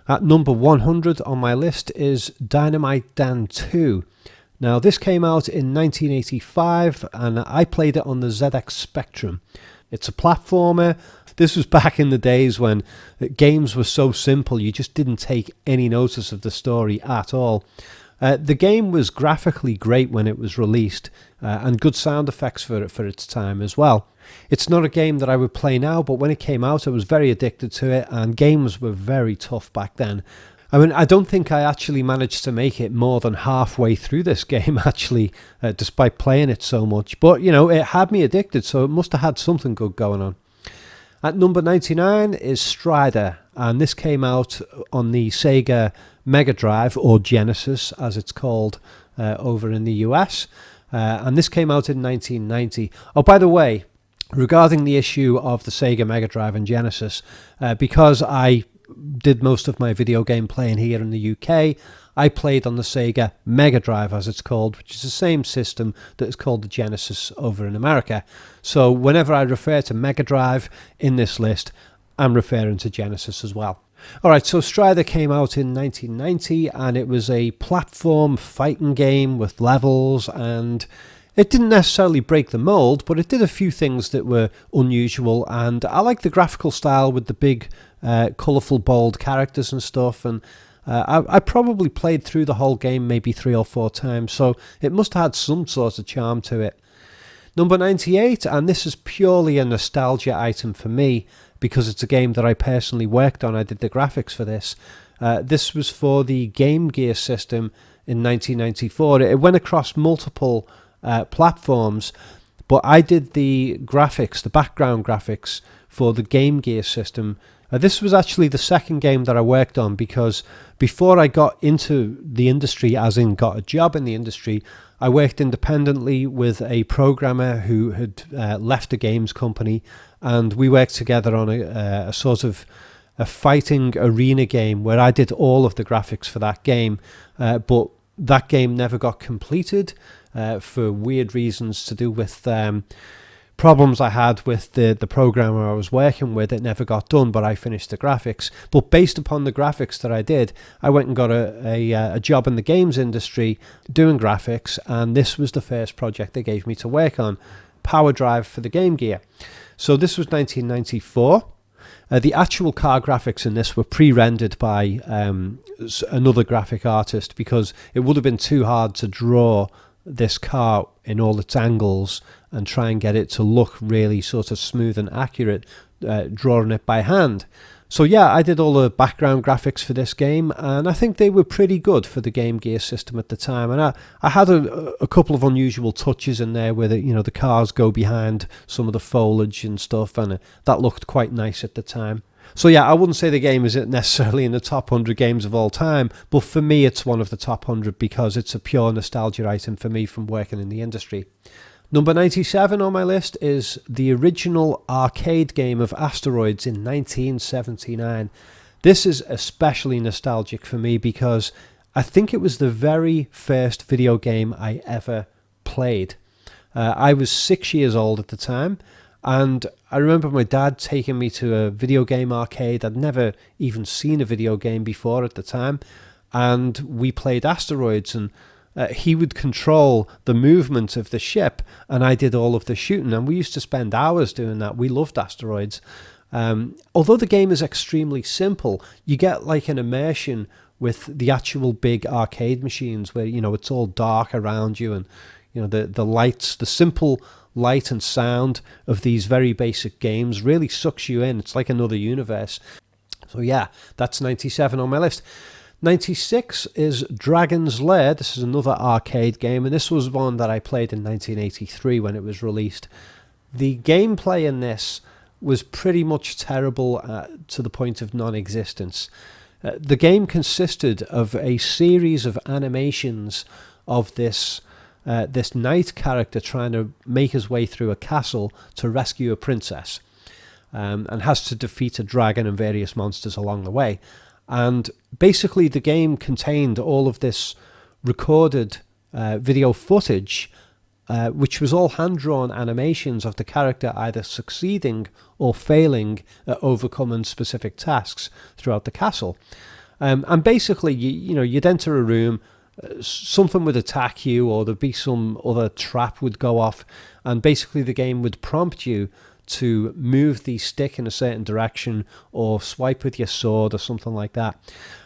At number 100 on my list is DYNAMITE Dan 2. Now this came out in 1985 and I played it on the ZX Spectrum. It's a platformer. This was back in the days when games were so simple you just didn't take any notice of the story at all. The game was graphically great when it was released and good sound effects for its time as well. It's not a game that I would play now, but when it came out I was very addicted to it, and games were very tough back then. I mean, I don't think I actually managed to make it more than halfway through this game actually, despite playing it so much. But you know, it had me addicted, so it must have had something good going on. At number 99 is STRYDER, and this came out on the Sega Mega Drive, or Genesis as it's called over in the US, and this came out in 1990. Oh, by the way, regarding the issue of the Sega Mega Drive and Genesis, because I did most of my video game playing here in the UK, I played on the Sega Mega Drive as it's called, which is the same system that is called the Genesis over in America. So whenever I refer to Mega Drive in this list, I'm referring to Genesis as well. Alright, so STRYDER came out in 1990 and it was a platform fighting game with levels, and it didn't necessarily break the mold, but it did a few things that were unusual, and I like the graphical style with the big colourful bold characters and stuff, and I probably played through the whole game maybe 3 or 4 times, so it must have had some sort of charm to it. Number 98, and this is purely a nostalgia item for me because it's a game that I personally worked on. I did the graphics for this. This was for the Game Gear system in 1994. It went across multiple platforms, but I did the graphics, the background graphics for the Game Gear system. This was actually the second game that I worked on, because before I got into the industry, as in got a job in the industry, I worked independently with a programmer who had left a games company, and we worked together on a sort of a fighting arena game where I did all of the graphics for that game, but that game never got completed for weird reasons to do with problems I had with the programmer I was working with. It never got done, but I finished the graphics. But based upon the graphics that I did, I went and got a job in the games industry doing graphics, and this was the first project they gave me to work on, Power Drive for the Game Gear. So this was 1994. The actual car graphics in this were pre-rendered by another graphic artist, because it would have been too hard to draw this car in all its angles and try and get it to look really sort of smooth and accurate, drawing it by hand. So yeah, I did all the background graphics for this game, and I think they were pretty good for the Game Gear system at the time. And I had a couple of unusual touches in there where the cars go behind some of the foliage and stuff, and that looked quite nice at the time. So yeah, I wouldn't say the game is necessarily in the top 100 games of all time, but for me it's one of the top 100 because it's a pure nostalgia item for me from working in the industry. Number 97 on my list is the original arcade game of Asteroids in 1979. This is especially nostalgic for me because I think it was the very first video game I ever played. I was 6 years old at the time, and I remember my dad taking me to a video game arcade. I'd never even seen a video game before at the time, and we played Asteroids, and he would control the movement of the ship, and I did all of the shooting, and we used to spend hours doing that. We loved Asteroids. Although the game is extremely simple, you get like an immersion with the actual big arcade machines where, it's all dark around you, and, the lights, the simple light and sound of these very basic games really sucks you in. It's like another universe. So yeah, that's 97 on my list. 96 is Dragon's Lair. This is another arcade game, and this was one that I played in 1983 when it was released. The gameplay in this was pretty much terrible to the point of non-existence. The game consisted of a series of animations of this knight character trying to make his way through a castle to rescue a princess, and has to defeat a dragon and various monsters along the way. And basically the game contained all of this recorded video footage, which was all hand-drawn animations of the character either succeeding or failing at overcoming specific tasks throughout the castle. And basically, you'd enter a room, something would attack you, or there'd be some other trap would go off, and basically the game would prompt you to move the stick in a certain direction or swipe with your sword or something like that.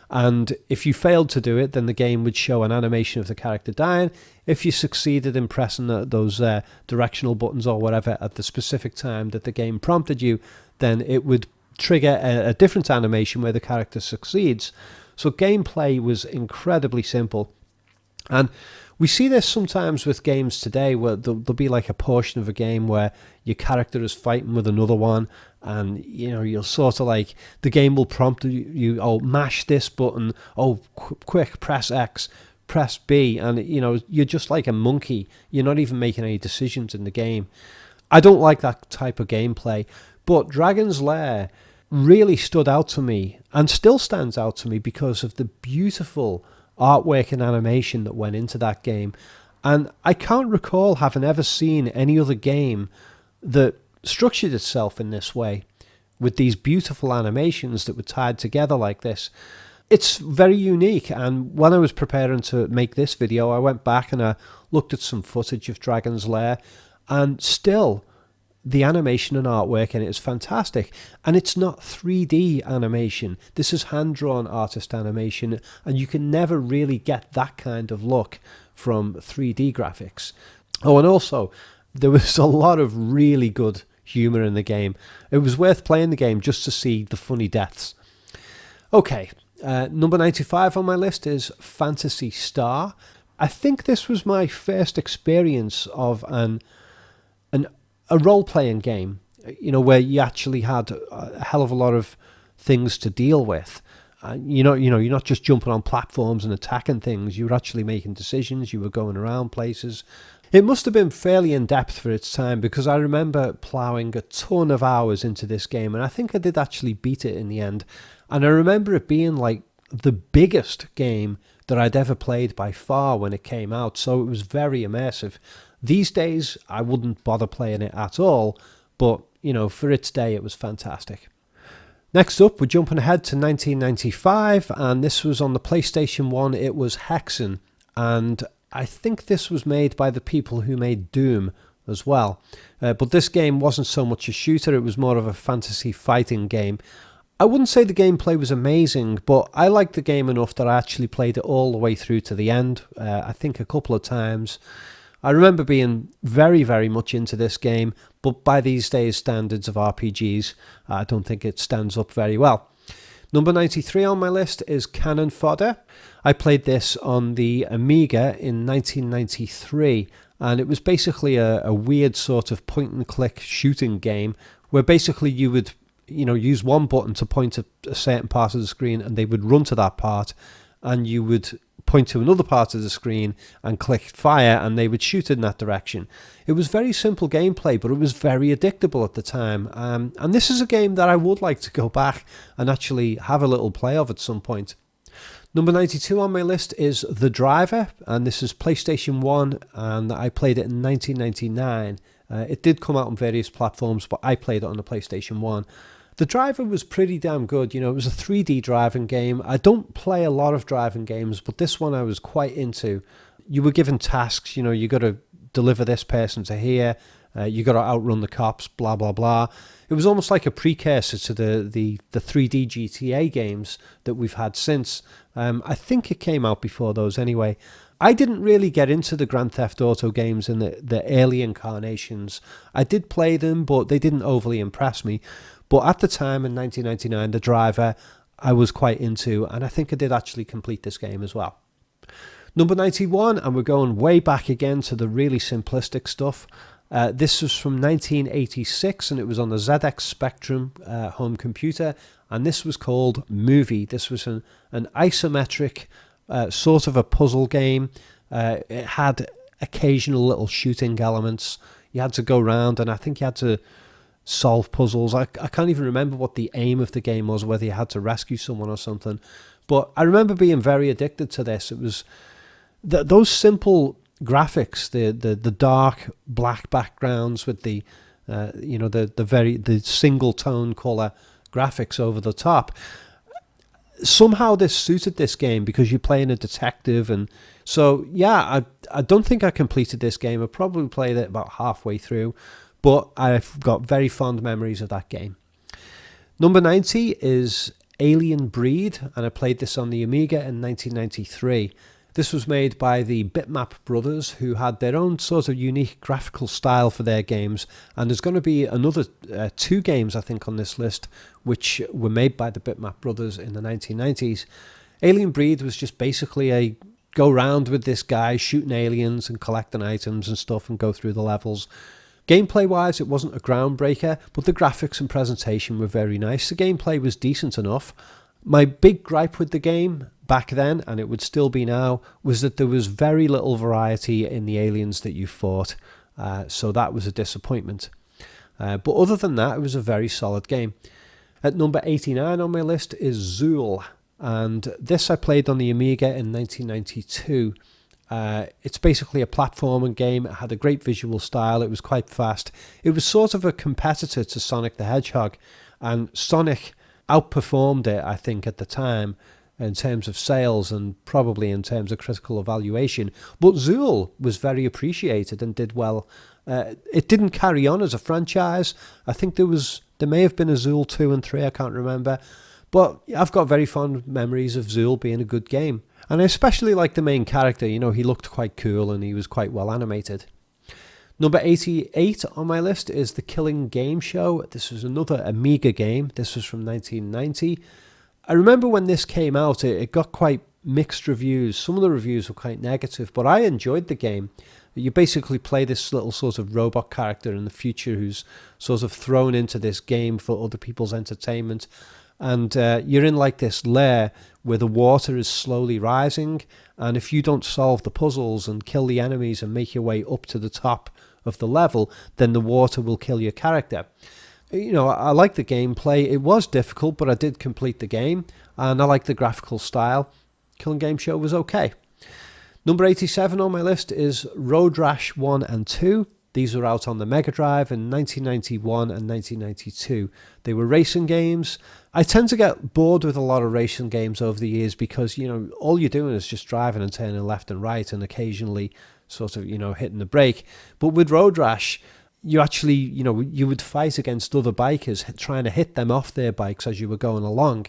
And if you failed to do it, then the game would show an animation of the character dying. If you succeeded in pressing those directional buttons or whatever at the specific time that the game prompted you, then it would trigger a different animation where the character succeeds. So gameplay was incredibly simple. And we see this sometimes with games today where there'll be like a portion of a game where your character is fighting with another one, and you'll sort of like, the game will prompt you, oh, mash this button, oh, quick, press X, press B, and you're just like a monkey. You're not even making any decisions in the game. I don't like that type of gameplay, but Dragon's Lair really stood out to me and still stands out to me because of the beautiful artwork and animation that went into that game. And I can't recall having ever seen any other game that structured itself in this way, with these beautiful animations that were tied together like this. It's very unique, and when I was preparing to make this video, I went back and I looked at some footage of Dragon's Lair, and still the animation and artwork in it is fantastic. And it's not 3D animation. This is hand-drawn artist animation, and you can never really get that kind of look from 3D graphics. Oh, and also, there was a lot of really good humour in the game. It was worth playing the game just to see the funny deaths. Okay, number 95 on my list is Phantasy Star. I think this was my first experience of a role-playing game, where you actually had a hell of a lot of things to deal with. You're not just jumping on platforms and attacking things. You were actually making decisions. You were going around places. It must have been fairly in-depth for its time, because I remember ploughing a ton of hours into this game, and I think I did actually beat it in the end. And I remember it being like the biggest game that I'd ever played by far when it came out, so it was very immersive. These days, I wouldn't bother playing it at all, but, for its day, it was fantastic. Next up, we're jumping ahead to 1995, and this was on the PlayStation 1. It was HEXEN, and I think this was made by the people who made Doom as well. But this game wasn't so much a shooter, it was more of a fantasy fighting game. I wouldn't say the gameplay was amazing, but I liked the game enough that I actually played it all the way through to the end, I think a couple of times. I remember being very, very much into this game, but by these days' standards of RPGs, I don't think it stands up very well. Number 93 on my list is Cannon Fodder. I played this on the Amiga in 1993, and it was basically a weird sort of point-and-click shooting game where basically you would use one button to point at a certain part of the screen, and they would run to that part, and you would point to another part of the screen and click fire, and they would shoot in that direction. It was very simple gameplay, but it was very addictable at the time. And this is a game that I would like to go back and actually have a little play of at some point. Number 92 on my list is The Driver, and this is PlayStation 1, and I played it in 1999. It did come out on various platforms, but I played it on the PlayStation 1. The Driver was pretty damn good. It was a 3D driving game. I don't play a lot of driving games, but this one I was quite into. You were given tasks, you got to deliver this person to here, you got to outrun the cops, blah, blah, blah. It was almost like a precursor to the 3D GTA games that we've had since. I think it came out before those anyway. I didn't really get into the Grand Theft Auto games in the early incarnations. I did play them, but they didn't overly impress me. But at the time, in 1999, The Driver, I was quite into, and I think I did actually complete this game as well. Number 91, and we're going way back again to the really simplistic stuff. This was from 1986, and it was on the ZX Spectrum home computer, and this was called Movie. This was an isometric sort of a puzzle game. It had occasional little shooting elements. You had to go around, and I think you had to solve puzzles. I can't even remember what the aim of the game was, whether you had to rescue someone or something. But I remember being very addicted to this. It was those simple graphics, the dark black backgrounds with the the single tone color graphics over the top. somehow this suited this game because you're playing a detective. And so, yeah, I don't think I completed this game. I probably played it about halfway through, but I've got very fond memories of that game. Number 90 is Alien Breed, and I played this on the Amiga in 1993. This was made by the Bitmap brothers, who had their own sort of unique graphical style for their games, and there's going to be another 2 games, I think, on this list, which were made by the Bitmap brothers in the 1990s. Alien Breed was just basically a go round with this guy, shooting aliens and collecting items and stuff and go through the levels. Gameplay-wise, it wasn't a groundbreaker, but the graphics and presentation were very nice. The gameplay was decent enough. My big gripe with the game back then, and it would still be now, was that there was very little variety in the aliens that you fought, so that was a disappointment. But other than that, it was a very solid game. At number 89 on my list is Zool, and this I played on the Amiga in 1992. It's basically a platforming game. It had a great visual style. It was quite fast. It was sort of a competitor to Sonic the Hedgehog, and Sonic outperformed it, I think, at the time in terms of sales and probably in terms of critical evaluation. But Zool was very appreciated and did well. It didn't carry on as a franchise. I think there may have been a Zool 2 and 3, I can't remember. But I've got very fond memories of Zool being a good game. And I especially like the main character. You know, he looked quite cool and he was quite well animated. Number 88 on my list is The Killing Game Show. This was another Amiga game. This was from 1990. I remember when this came out, it got quite mixed reviews. Some of the reviews were quite negative, but I enjoyed the game. You basically play this little sort of robot character in the future who's sort of thrown into this game for other people's entertainment. And you're in like this lair where the water is slowly rising. And if you don't solve the puzzles and kill the enemies and make your way up to the top of the level, then the water will kill your character. You know, I like the gameplay. It was difficult, but I did complete the game. And I like the graphical style. Killing Game Show was okay. Number 87 on my list is Road Rash 1 and 2. These were out on the Mega Drive in 1991 and 1992. They were racing games. I tend to get bored with a lot of racing games over the years because, you know, all you're doing is just driving and turning left and right and occasionally sort of, you know, hitting the brake. But with Road Rash, you actually, you know, you would fight against other bikers trying to hit them off their bikes as you were going along.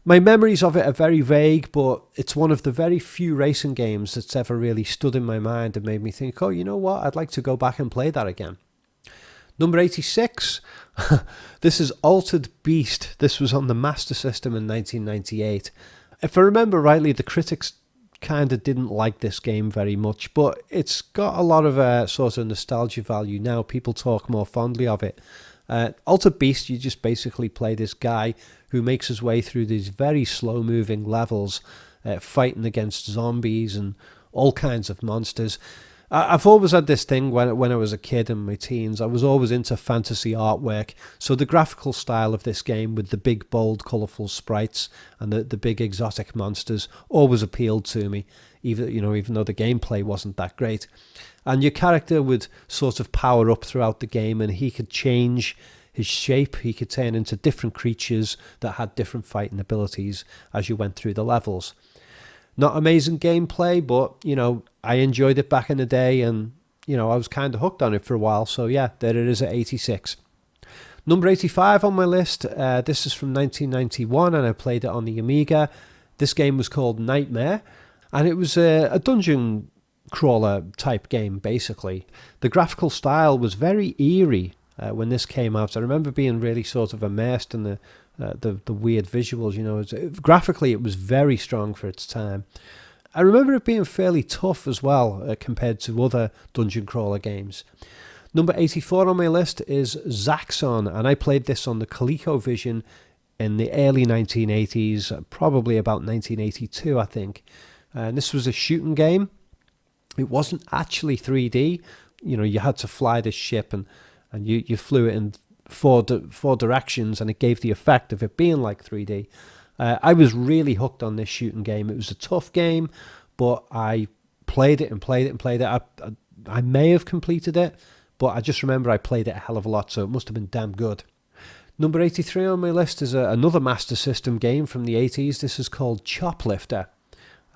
My memories of it are very vague, but it's one of the very few racing games that's ever really stood in my mind and made me think, oh, you know what, I'd like to go back and play that again. Number 86, this is Altered Beast. This was on the Master System in 1998. If I remember rightly, the critics kind of didn't like this game very much, but it's got a lot of sort of nostalgia value now. People talk more fondly of it. Altered Beast, you just basically play this guy who makes his way through these very slow-moving levels, fighting against zombies and all kinds of monsters. I've always had this thing when I was a kid in my teens. I was always into fantasy artwork, so the graphical style of this game with the big, bold, colourful sprites and the big exotic monsters always appealed to me, even though the gameplay wasn't that great. And your character would sort of power up throughout the game, and he could change his shape. He could turn into different creatures that had different fighting abilities as you went through the levels. Not amazing gameplay, but, you know, I enjoyed it back in the day, and, you know, I was kind of hooked on it for a while. So, yeah, there it is at 86. Number 85 on my list, this is from 1991, and I played it on the Amiga. This game was called Nightmare, and it was a dungeon crawler type game, basically. The graphical style was very eerie when this came out. I remember being really sort of immersed in the weird visuals. You know, graphically it was very strong for its time. I remember it being fairly tough as well compared to other dungeon crawler games. Number 84 on my list is ZAXXON, and I played this on the ColecoVision in the early 1980s, probably about 1982, I think. And this was a shooting game. It wasn't actually 3D. You know, you had to fly this ship, and you flew it in four directions, and it gave the effect of it being like 3D. I was really hooked on this shooting game. It was a tough game, but I played it and played it and played it. I may have completed it, but I just remember I played it a hell of a lot, so it must have been damn good. Number 83 on my list is another Master System game from the 80s. This is called Choplifter.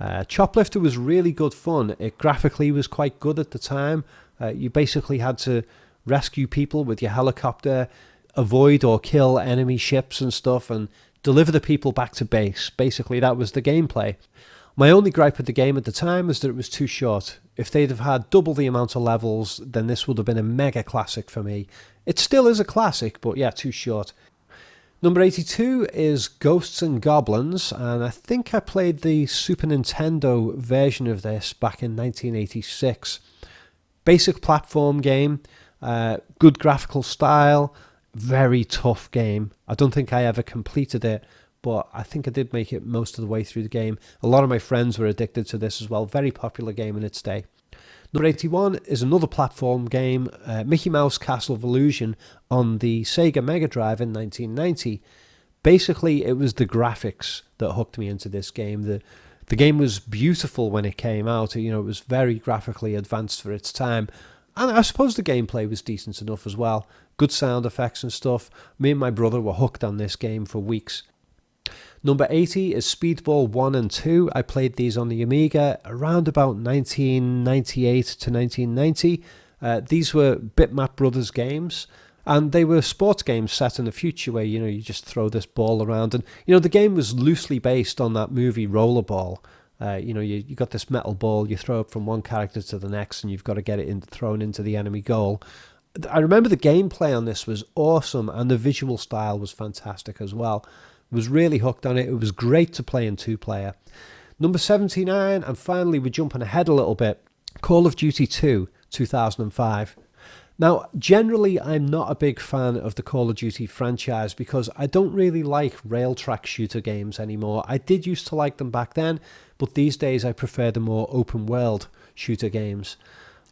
Choplifter was really good fun. It graphically was quite good at the time. You basically had to rescue people with your helicopter, avoid or kill enemy ships and stuff, and deliver the people back to base. Basically, that was the gameplay. My only gripe with the game at the time was that it was too short. If they'd have had double the amount of levels, then this would have been a mega classic for me. It still is a classic, but yeah, too short. Number 82 is Ghosts and Goblins, and I think I played the Super Nintendo version of this back in 1986. Basic platform game, good graphical style, very tough game. I don't think I ever completed it, but I think I did make it most of the way through the game. A lot of my friends were addicted to this as well. Very popular game in its day. Number 81 is another platform game, Mickey Mouse Castle of Illusion on the Sega Mega Drive in 1990. Basically, it was the graphics that hooked me into this game. The game was beautiful when it came out. You know, it was very graphically advanced for its time. And I suppose the gameplay was decent enough as well. Good sound effects and stuff. Me and my brother were hooked on this game for weeks. Number 80 is Speedball 1 and 2. I played these on the Amiga around about 1998 to 1990. These were Bitmap Brothers games, and they were sports games set in the future where, you know, you just throw this ball around. And, you know, the game was loosely based on that movie Rollerball. You know, you got this metal ball, you throw it from one character to the next, and you've got to get it thrown into the enemy goal. I remember the gameplay on this was awesome, and the visual style was fantastic as well. Was really hooked on it. It was great to play in two-player. Number 79, and finally we're jumping ahead a little bit, Call of Duty 2, 2005. Now, generally I'm not a big fan of the Call of Duty franchise because I don't really like rail track shooter games anymore. I did used to like them back then, but these days I prefer the more open world shooter games.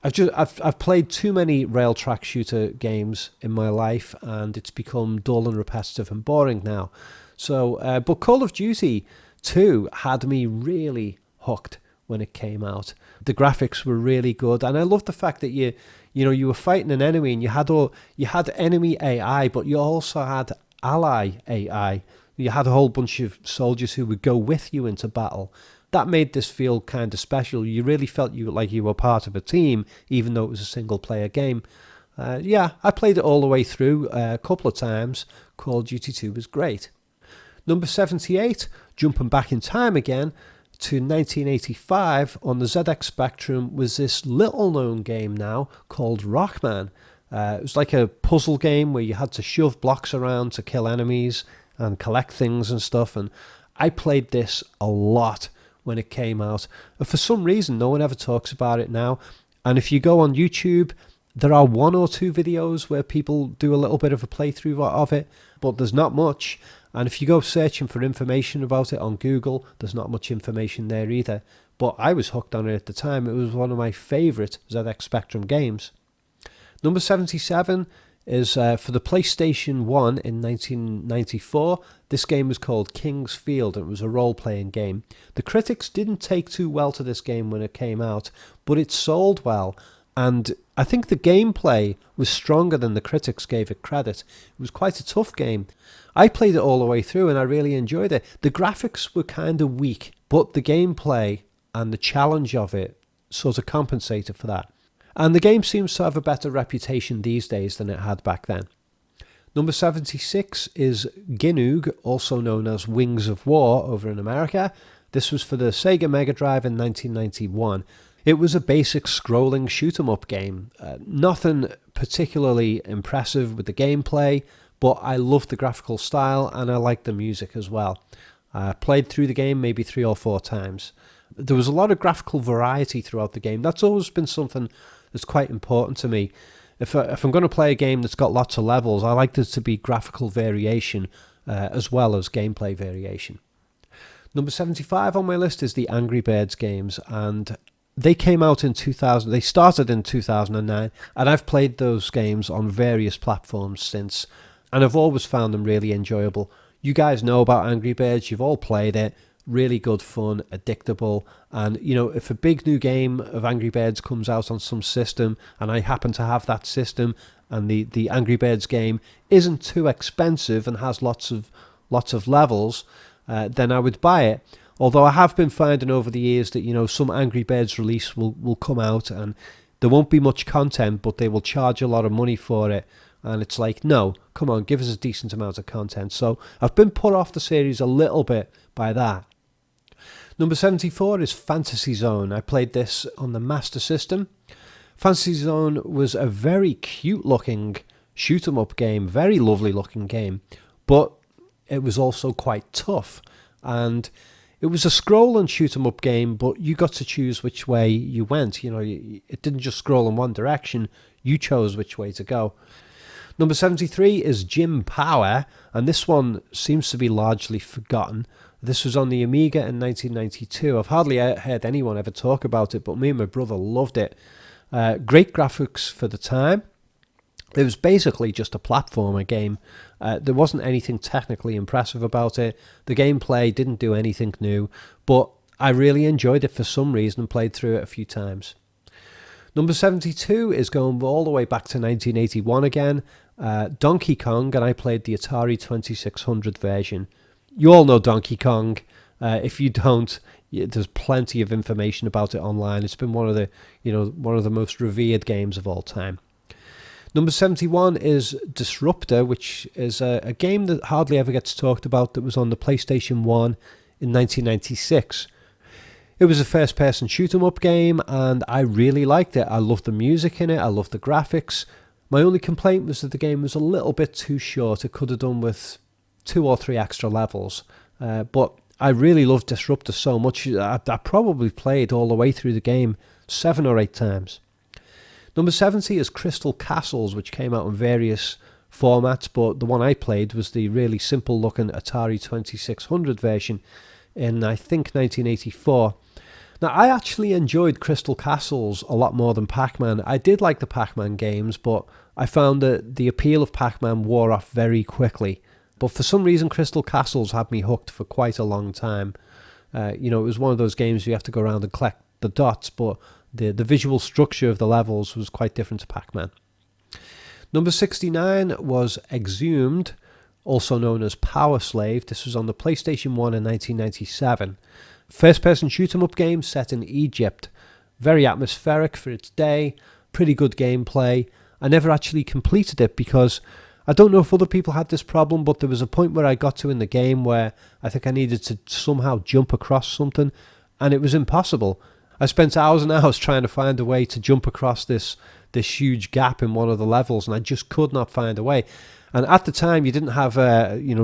I've played too many rail track shooter games in my life, and it's become dull and repetitive and boring now. So, but Call of Duty 2 had me really hooked when it came out. The graphics were really good, and I loved the fact that you were fighting an enemy, and you had enemy AI, but you also had ally AI. You had a whole bunch of soldiers who would go with you into battle. That made this feel kind of special. You really felt like you were part of a team, even though it was a single-player game. Yeah, I played it all the way through a couple of times. Call of Duty 2 was great. Number 78, jumping back in time again to 1985 on the ZX Spectrum, was this little-known game now called ROCKMAN. It was like a puzzle game where you had to shove blocks around to kill enemies and collect things and stuff, and I played this a lot when it came out. And for some reason, no one ever talks about it now, and if you go on YouTube, there are one or two videos where people do a little bit of a playthrough of it, but there's not much. And if you go searching for information about it on Google, there's not much information there either. But I was hooked on it at the time. It was one of my favourite ZX Spectrum games. Number 77 is for the PlayStation 1 in 1994. This game was called King's Field, and it was a role-playing game. The critics didn't take too well to this game when it came out, but it sold well. And I think the gameplay was stronger than the critics gave it credit. It was quite a tough game. I played it all the way through and I really enjoyed it. The graphics were kind of weak, but the gameplay and the challenge of it sort of compensated for that. And the game seems to have a better reputation these days than it had back then. Number 76 is GYNOUG, also known as Wings of War over in America. This was for the Sega Mega Drive in 1991. It was a basic scrolling shoot-'em-up game. Nothing particularly impressive with the gameplay, but I loved the graphical style and I liked the music as well. I played through the game maybe 3 or 4 times. There was a lot of graphical variety throughout the game. That's always been something that's quite important to me. If I'm going to play a game that's got lots of levels, I like there to be graphical variation as well as gameplay variation. Number 75 on my list is the Angry Birds games, and they came out in 2000. They started in 2009, and I've played those games on various platforms since, and I've always found them really enjoyable. You guys know about Angry Birds, you've all played it. really good fun, addictable, and you know, if a big new game of Angry Birds comes out on some system and I happen to have that system and the Angry Birds game isn't too expensive and has lots of levels, then I would buy it. Although I have been finding over the years that, you know, some Angry Birds release will come out and there won't be much content, but they will charge a lot of money for it. And it's like, no, come on, give us a decent amount of content. So I've been put off the series a little bit by that. Number 74 is Fantasy Zone. I played this on the Master System. Fantasy Zone was a very cute looking shoot 'em up game, very lovely looking game, but it was also quite tough. And it was a scroll and shoot 'em up game, but you got to choose which way you went. You know, it didn't just scroll in one direction, you chose which way to go. Number 73 is Gym Power, and this one seems to be largely forgotten. This was on the Amiga in 1992. I've hardly heard anyone ever talk about it, but me and my brother loved it. Great graphics for the time. It was basically just a platformer game. There wasn't anything technically impressive about it. The gameplay didn't do anything new, but I really enjoyed it for some reason and played through it a few times. Number 72 is going all the way back to 1981 again. Donkey Kong, and I played the Atari 2600 version. You all know Donkey Kong. If you don't, there's plenty of information about it online. It's been one of the most revered games of all time. Number 71 is Disruptor, which is a game that hardly ever gets talked about, that was on the PlayStation 1 in 1996. It was a first-person shoot-'em-up game, and I really liked it. I loved the music in it. I loved the graphics. My only complaint was that the game was a little bit too short. It could have done with 2 or 3 extra levels. But I really loved Disruptor so much. I probably played all the way through the game 7 or 8 times. Number 70 is Crystal Castles, which came out in various formats, but the one I played was the really simple-looking Atari 2600 version in, I think, 1984. Now, I actually enjoyed Crystal Castles a lot more than Pac-Man. I did like the Pac-Man games, but I found that the appeal of Pac-Man wore off very quickly. But for some reason, Crystal Castles had me hooked for quite a long time. You know, it was one of those games you have to go around and collect the dots, but the visual structure of the levels was quite different to Pac-Man. Number 69 was EXHUMED, also known as POWERSLAVE. This was on the PlayStation 1 in 1997. First-person shoot-'em-up game set in Egypt. Very atmospheric for its day, pretty good gameplay. I never actually completed it because I don't know if other people had this problem, but there was a point where I got to in the game where I think I needed to somehow jump across something, and it was impossible. I spent hours and hours trying to find a way to jump across this huge gap in one of the levels, and I just could not find a way. And at the time, you didn't have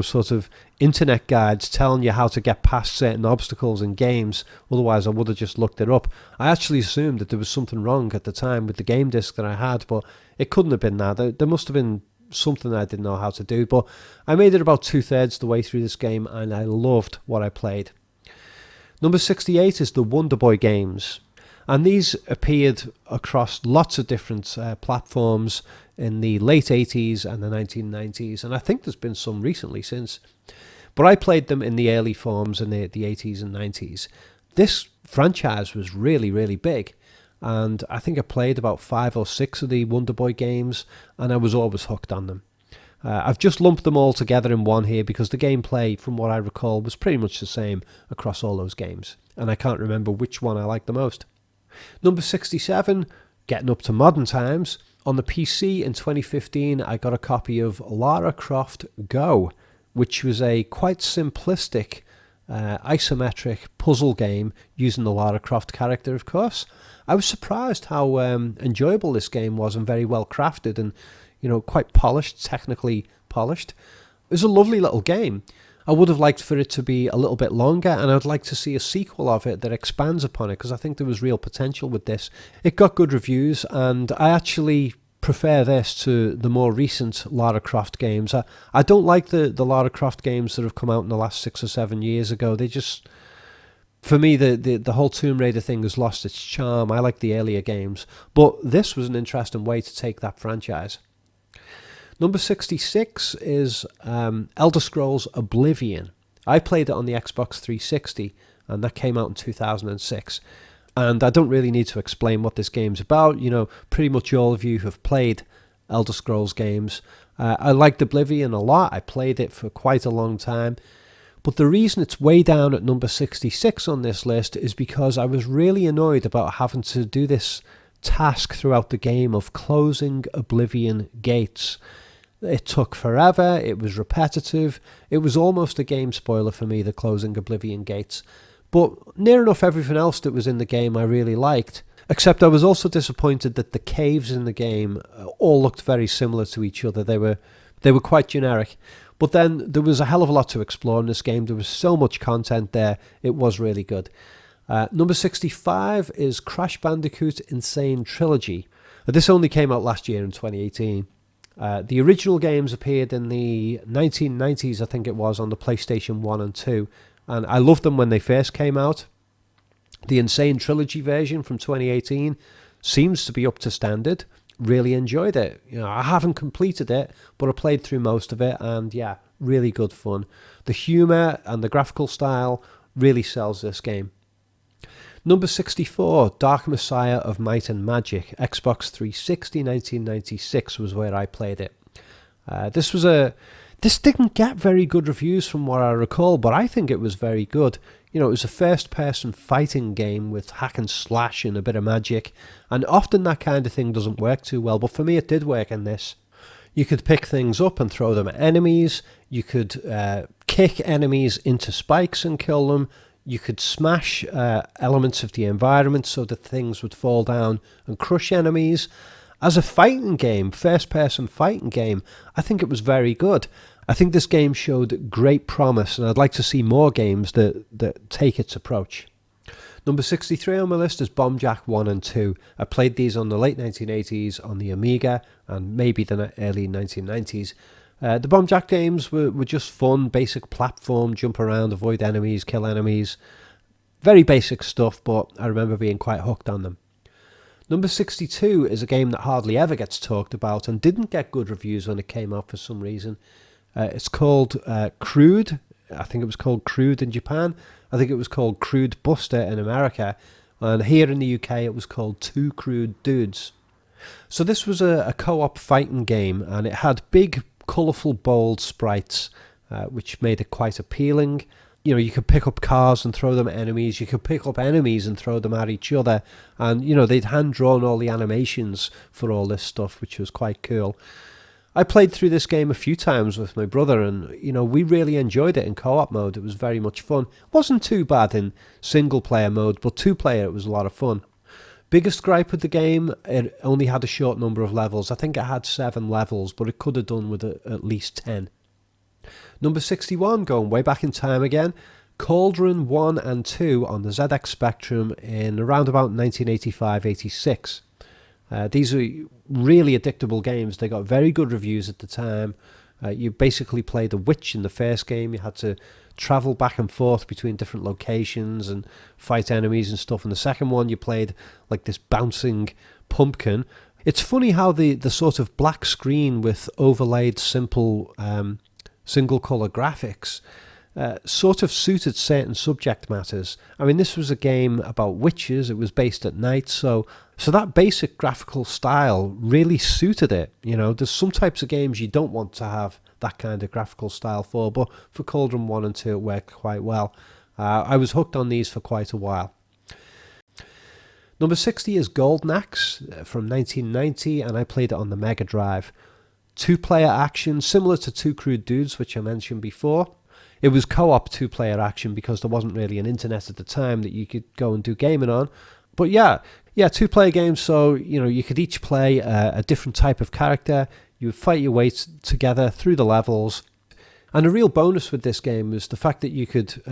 sort of internet guides telling you how to get past certain obstacles in games. Otherwise, I would have just looked it up. I actually assumed that there was something wrong at the time with the game disc that I had, but it couldn't have been that. There must have been something I didn't know how to do. But I made it about 2/3 the way through this game, and I loved what I played. Number 68 is the WONDERBOY games. And these appeared across lots of different platforms in the late 80s and the 1990s. And I think there's been some recently since. But I played them in the early forms in the 80s and 90s. This franchise was really, really big. And I think I played about 5 or 6 of the WONDERBOY games, and I was always hooked on them. I've just lumped them all together in one here because the gameplay, from what I recall, was pretty much the same across all those games. And I can't remember which one I liked the most. Number 67, getting up to modern times. On the PC in 2015, I got a copy of LARA CROFT Go, which was a quite simplistic isometric puzzle game using the Lara Croft character, of course. I was surprised how enjoyable this game was and very well crafted and, you know, quite polished, technically polished. It was a lovely little game. I would have liked for it to be a little bit longer, and I'd like to see a sequel of it that expands upon it, because I think there was real potential with this. It got good reviews, and I actually prefer this to the more recent Lara Croft games. I don't like the Lara Croft games that have come out in the last 6 or 7 years ago. They just, for me, the whole Tomb Raider thing has lost its charm. I like the earlier games, but this was an interesting way to take that franchise. Number 66 is Elder Scrolls Oblivion. I played it on the Xbox 360, and that came out in 2006. And I don't really need to explain what this game's about. You know, pretty much all of you have played Elder Scrolls games. I liked Oblivion a lot. I played it for quite a long time. But the reason it's way down at number 66 on this list is because I was really annoyed about having to do this task throughout the game of closing Oblivion gates. It took forever, it was repetitive, it was almost a game spoiler for me, the closing Oblivion gates. But near enough everything else that was in the game I really liked. Except I was also disappointed that the caves in the game all looked very similar to each other. They were quite generic. But then there was a hell of a lot to explore in this game. There was so much content there. It was really good. Number 65 is Crash Bandicoot Insane Trilogy. This only came out last year in 2018. The original games appeared in the 1990s, I think it was, on the PlayStation 1 and 2. And I loved them when they first came out. The Insane Trilogy version from 2018 seems to be up to standard. Really enjoyed it. You know, I haven't completed it, but I played through most of it, and yeah, really good fun. The humour and the graphical style really sells this game. Number 64, Dark Messiah of Might and Magic, Xbox 360, 1996 was where I played it. This didn't get very good reviews from what I recall, but I think it was very good. You know, it was a first-person fighting game with hack and slash and a bit of magic, and often that kind of thing doesn't work too well, but for me it did work in this. You could pick things up and throw them at enemies, you could kick enemies into spikes and kill them, you could smash elements of the environment so that things would fall down and crush enemies. As a fighting game, first-person fighting game, I think it was very good. I think this game showed great promise, and I'd like to see more games that take its approach. Number 63 on my list is Bomb Jack 1 and 2. I played these on the late 1980s on the Amiga and maybe the early 1990s. The Bomb Jack games were just fun, basic platform, jump around, avoid enemies, kill enemies. Very basic stuff, but I remember being quite hooked on them. Number 62 is a game that hardly ever gets talked about and didn't get good reviews when it came out for some reason. It's called CRUDE. I think it was called CRUDE in Japan. I think it was called CRUDE Buster in America. And here in the UK it was called Two Crude Dudes. So this was a co-op fighting game, and it had big, colourful, bold sprites, which made it quite appealing. You know, you could pick up cars and throw them at enemies. You could pick up enemies and throw them at each other. And, you know, they'd hand-drawn all the animations for all this stuff, which was quite cool. I played through this game a few times with my brother, and, you know, we really enjoyed it in co-op mode. It was very much fun. It wasn't too bad in single-player mode, but two-player it was a lot of fun. Biggest gripe with the game, it only had a short number of levels. I think it had 7 levels, but it could have done with at least 10. Number 61, going way back in time again, Cauldron 1 and 2 on the ZX Spectrum in around about 1985-86. These are really addictable games. They got very good reviews at the time. You basically played a witch in the first game. You had to travel back and forth between different locations and fight enemies and stuff. In the second one, you played like this bouncing pumpkin. It's funny how the sort of black screen with overlaid simple single colour graphics sort of suited certain subject matters. I mean, this was a game about witches. It was based at night, so that basic graphical style really suited it. You know, there's some types of games you don't want to have that kind of graphical style for, but for Cauldron 1 and 2 it worked quite well. I was hooked on these for quite a while. Number 60 is Golden Axe from 1990, and I played it on the Mega Drive. Two-player action, similar to Two Crude Dudes, which I mentioned before. It was co-op two-player action because there wasn't really an internet at the time that you could go and do gaming on. But yeah, two-player games, so you know you could each play a different type of character. You would fight your way together through the levels. And a real bonus with this game was the fact that you could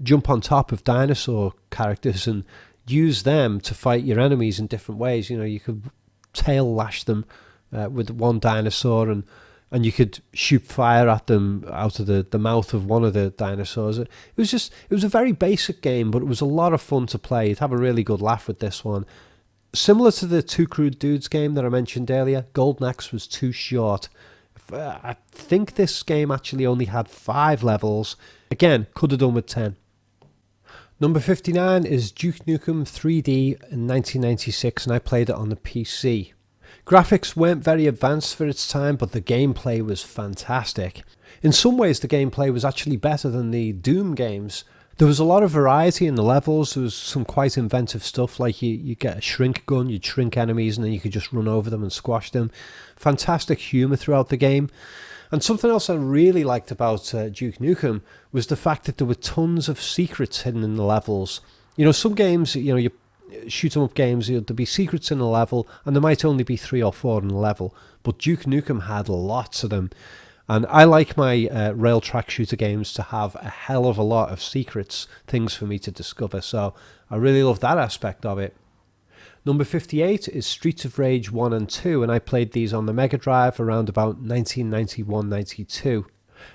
jump on top of dinosaur characters and use them to fight your enemies in different ways. You know, you could tail lash them with one dinosaur, and you could shoot fire at them out of the mouth of one of the dinosaurs. It was a very basic game, but it was a lot of fun to play. You'd have a really good laugh with this one. Similar to the Two Crude Dudes game that I mentioned earlier, Golden Axe was too short. I think this game actually only had 5 levels. Again, could have done with 10. Number 59 is Duke Nukem 3D in 1996, and I played it on the PC. Graphics weren't very advanced for its time, but the gameplay was fantastic. In some ways, the gameplay was actually better than the Doom games. There was a lot of variety in the levels. There was some quite inventive stuff, like you get a shrink gun, you'd shrink enemies and then you could just run over them and squash them. Fantastic humour throughout the game. And something else I really liked about Duke Nukem was the fact that there were tons of secrets hidden in the levels. You know, some games, you know, you shoot 'em up games, there'd be secrets in a level and there might only be 3 or 4 in a level. But Duke Nukem had lots of them. And I like my rail track shooter games to have a hell of a lot of secrets, things for me to discover. So I really love that aspect of it. Number 58 is Streets of Rage 1 and 2, and I played these on the Mega Drive around about 1991-92.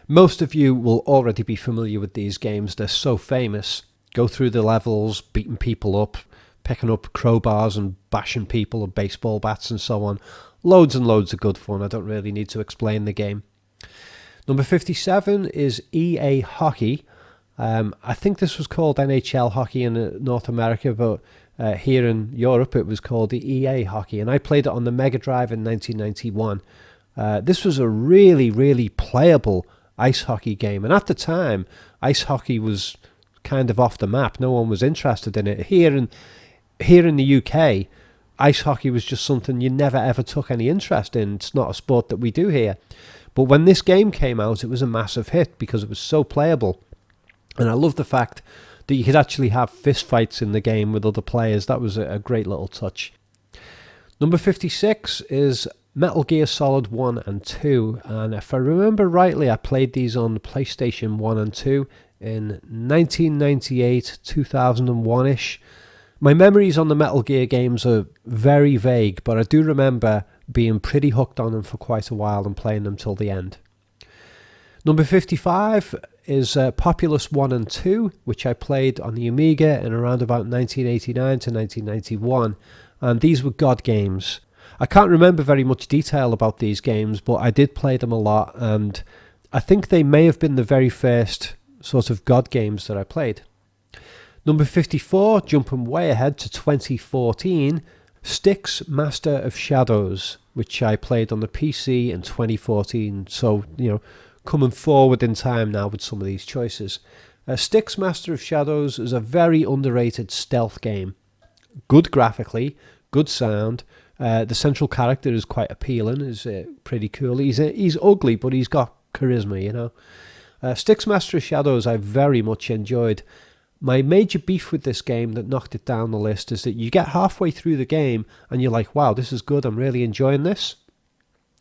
Most of you will already be familiar with these games, they're so famous. Go through the levels, beating people up, picking up crowbars and bashing people with baseball bats and so on. Loads and loads of good fun, I don't really need to explain the game. Number 57 is EA Hockey. I think this was called NHL Hockey in North America, but here in Europe it was called the EA Hockey, and I played it on the Mega Drive in 1991. This was a really, really playable ice hockey game, and at the time, ice hockey was kind of off the map. No one was interested in it. Here in the UK, ice hockey was just something you never ever took any interest in. It's not a sport that we do here. But when this game came out, it was a massive hit because it was so playable. And I love the fact that you could actually have fist fights in the game with other players. That was a great little touch. Number 56 is Metal Gear Solid 1 and 2. And if I remember rightly, I played these on the PlayStation 1 and 2 in 1998, 2001-ish. My memories on the Metal Gear games are very vague, but I do remember being pretty hooked on them for quite a while and playing them till the end. Number 55 is Populous 1 and 2, which I played on the Amiga in around about 1989 to 1991, and these were God games. I can't remember very much detail about these games, but I did play them a lot, and I think they may have been the very first sort of God games that I played. Number 54, jumping way ahead to 2014, STYX Master of Shadows, which I played on the PC in 2014, so, you know, coming forward in time now with some of these choices. STYX Master of Shadows is a very underrated stealth game. Good graphically, good sound. The central character is quite appealing, is pretty cool. He's ugly, but he's got charisma, you know. STYX Master of Shadows I very much enjoyed. My major beef with this game that knocked it down the list is that you get halfway through the game and you're like, wow, this is good, I'm really enjoying this.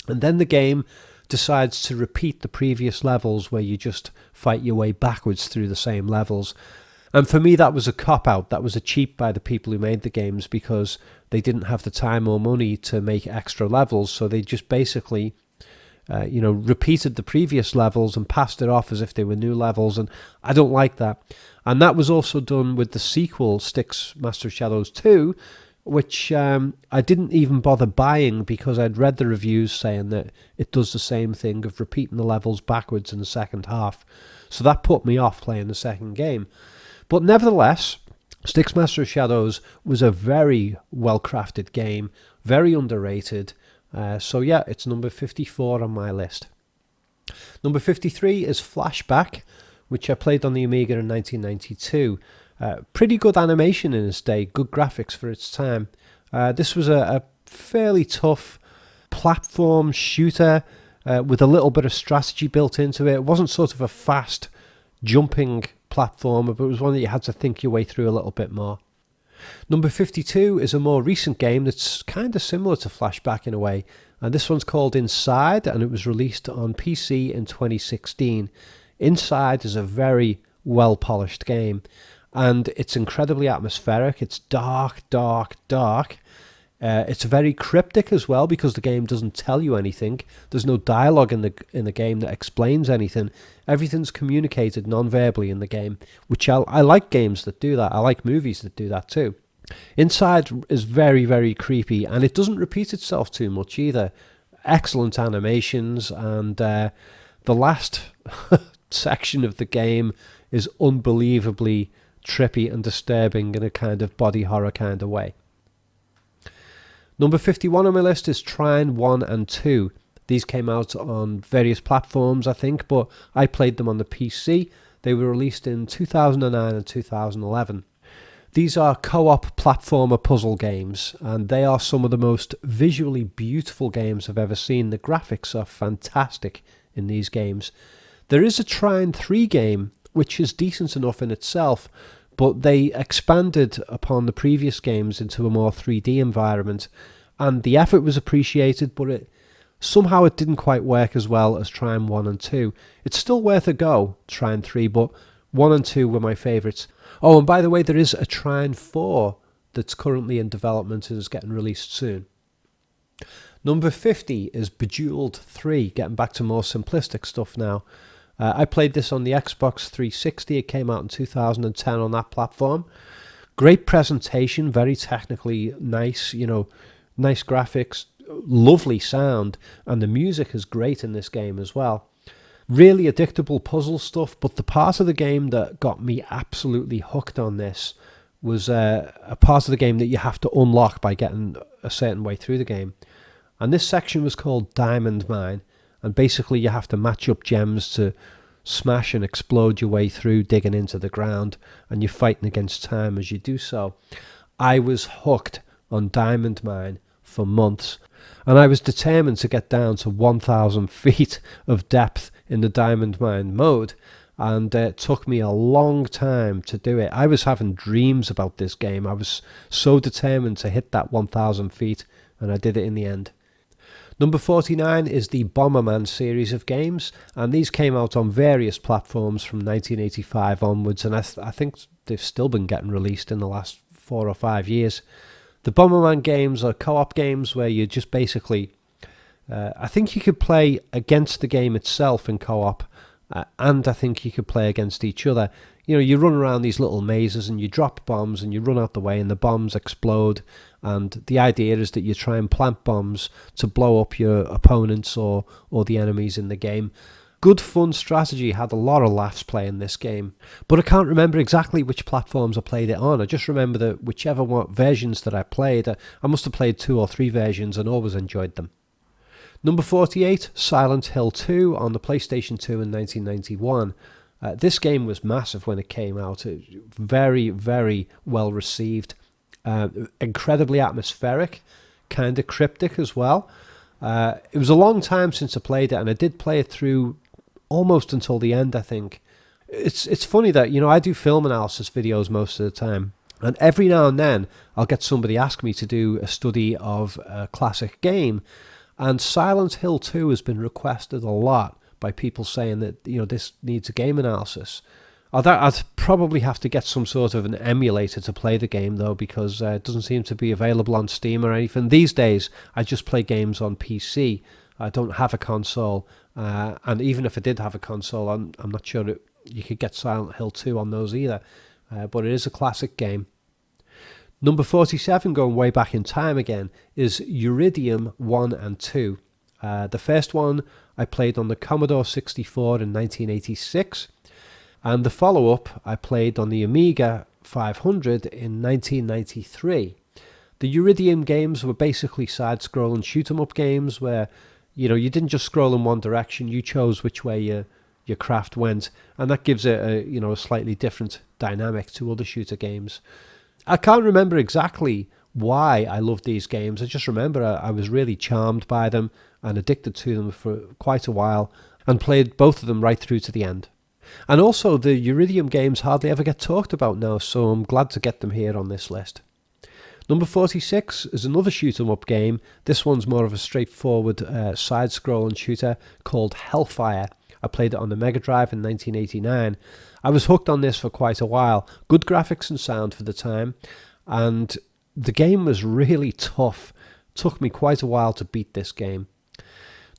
And then the game decides to repeat the previous levels where you just fight your way backwards through the same levels. And for me, that was a cop-out. That was a cheat by the people who made the games because they didn't have the time or money to make extra levels, so they just basically repeated the previous levels and passed it off as if they were new levels, and I don't like that. And that was also done with the sequel, STYX Master of Shadows 2, which I didn't even bother buying because I'd read the reviews saying that it does the same thing of repeating the levels backwards in the second half. So that put me off playing the second game. But nevertheless, STYX Master of Shadows was a very well-crafted game, very underrated. So yeah, it's number 54 on my list. Number 53 is Flashback, which I played on the Amiga in 1992. Pretty good animation in its day, good graphics for its time. This was a fairly tough platform shooter with a little bit of strategy built into it. It wasn't sort of a fast jumping platformer, but it was one that you had to think your way through a little bit more. Number 52 is a more recent game that's kind of similar to Flashback in a way, and this one's called Inside, and it was released on PC in 2016. Inside is a very well-polished game, and it's incredibly atmospheric. It's dark, dark, dark. It's very cryptic as well because the game doesn't tell you anything. There's no dialogue in the game that explains anything. Everything's communicated non-verbally in the game, which I like games that do that. I like movies that do that too. Inside is very, very creepy, and it doesn't repeat itself too much either. excellent animations, and the last section of the game is unbelievably trippy and disturbing in a kind of body horror kind of way. Number 51 on my list is Trine 1 and 2. These came out on various platforms, I think, but I played them on the PC. They were released in 2009 and 2011. These are co-op platformer puzzle games, and they are some of the most visually beautiful games I've ever seen. The graphics are fantastic in these games. There is a Trine 3 game, which is decent enough in itself, but they expanded upon the previous games into a more 3D environment, and the effort was appreciated, but somehow it didn't quite work as well as Trine 1 and 2. It's still worth a go, Trine 3, but 1 and 2 were my favourites. Oh, and by the way, there is a Trine 4 that's currently in development and is getting released soon. Number 50 is Bejeweled 3, getting back to more simplistic stuff now. I played this on the Xbox 360. It came out in 2010 on that platform. Great presentation, very technically nice, nice graphics, lovely sound, and the music is great in this game as well. Really addictable puzzle stuff, but the part of the game that got me absolutely hooked on this was a part of the game that you have to unlock by getting a certain way through the game. And this section was called Diamond Mine, and basically you have to match up gems to smash and explode your way through, digging into the ground, and you're fighting against time as you do so. I was hooked on Diamond Mine for months, and I was determined to get down to 1,000 feet of depth in the Diamond Mine mode, and it took me a long time to do it. I was having dreams about this game. I was so determined to hit that 1,000 feet, and I did it in the end. Number 49 is the Bomberman series of games, and these came out on various platforms from 1985 onwards, and I think they've still been getting released in the last 4 or 5 years. The Bomberman games are co-op games where you just basically, I think you could play against the game itself in co-op, and I think you could play against each other. You run around these little mazes and you drop bombs and you run out the way and the bombs explode, and the idea is that you try and plant bombs to blow up your opponents or the enemies in the game. Good fun strategy, had a lot of laughs playing this game, but I can't remember exactly which platforms I played it on. I just remember that whichever versions that I played, I must have played 2 or 3 versions and always enjoyed them. Number 48, Silent Hill 2 on the PlayStation 2 in 1991. This game was massive when it came out. Very, very well received. Incredibly atmospheric, kind of cryptic as well. It was a long time since I played it, and I did play it through almost until the end, I think. It's funny that, I do film analysis videos most of the time, and every now and then I'll get somebody ask me to do a study of a classic game, and Silent Hill 2 has been requested a lot by people saying that, this needs a game analysis. I'd probably have to get some sort of an emulator to play the game, though, because it doesn't seem to be available on Steam or anything. These days, I just play games on PC. I don't have a console, and even if I did have a console, I'm not sure that you could get Silent Hill 2 on those either, but it is a classic game. Number 47, going way back in time again, is Uridium 1 and 2. The first one I played on the Commodore 64 in 1986, and the follow-up I played on the Amiga 500 in 1993. The Uridium games were basically side-scrolling shoot-'em-up games where, you didn't just scroll in one direction, you chose which way your craft went, and that gives it a slightly different dynamic to other shooter games. I can't remember exactly why I loved these games. I just remember I was really charmed by them and addicted to them for quite a while, and played both of them right through to the end. And also, the Uridium games hardly ever get talked about now, so I'm glad to get them here on this list. Number 46 is another shoot-'em-up game. This one's more of a straightforward side-scrolling shooter called Hellfire. I played it on the MEGADRIVE in 1989. I was hooked on this for quite a while. Good graphics and sound for the time, and the game was really tough. Took me quite a while to beat this game.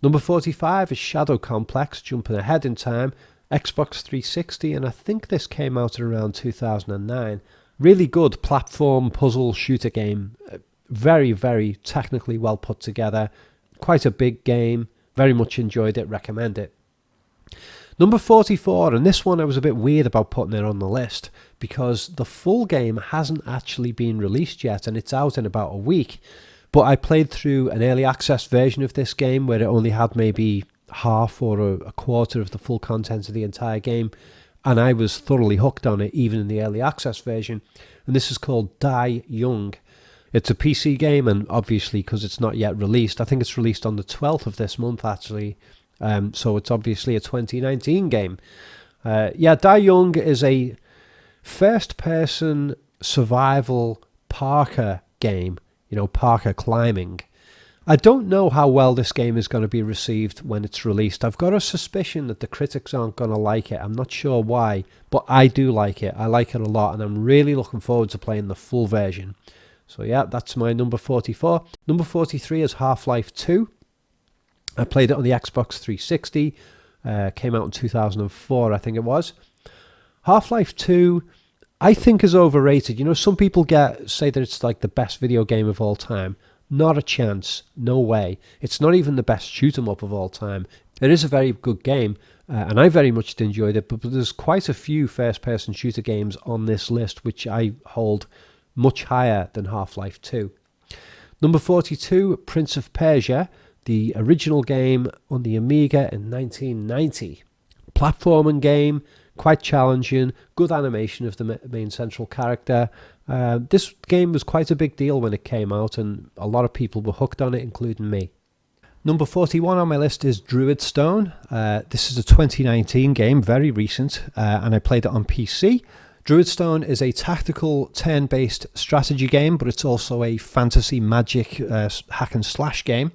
Number 45 is Shadow Complex, jumping ahead in time. Xbox 360, and I think this came out at around 2009. Really good platform puzzle shooter game. Very, very technically well put together. Quite a big game. Very much enjoyed it. Recommend it. Number 44, and this one I was a bit weird about putting it on the list because the full game hasn't actually been released yet, and it's out in about a week. But I played through an early access version of this game where it only had maybe half or a quarter of the full content of the entire game, and I was thoroughly hooked on it even in the early access version. And this is called Die Young. It's a PC game, and obviously because it's not yet released, I think it's released on the 12th of this month actually, so it's obviously a 2019 game. Yeah, Die Young is a first-person survival parkour game, you know, parkour climbing. I don't know how well this game is going to be received when it's released. I've got a suspicion that the critics aren't going to like it. I'm not sure why, but I do like it. I like it a lot, and I'm really looking forward to playing the full version. So yeah, that's my number 44. Number 43 is Half-Life 2. I played it on the Xbox 360. Came out in 2004, I think it was. Half-Life 2, I think, is overrated. You know, some people say that it's like the best video game of all time. Not a chance. No way. It's not even the best shoot 'em up of all time. It is a very good game, and I very much enjoyed it, but there's quite a few first-person shooter games on this list which I hold much higher than Half-Life 2. Number 42, Prince of Persia, the original game on the Amiga in 1990. Platforming game, quite challenging, good animation of the main central character. This game was quite a big deal when it came out, and a lot of people were hooked on it, including me. Number 41 on my list is Druidstone. This is a 2019 game, very recent, and I played it on PC. Druidstone is a tactical turn-based strategy game, but it's also a fantasy magic hack and slash game.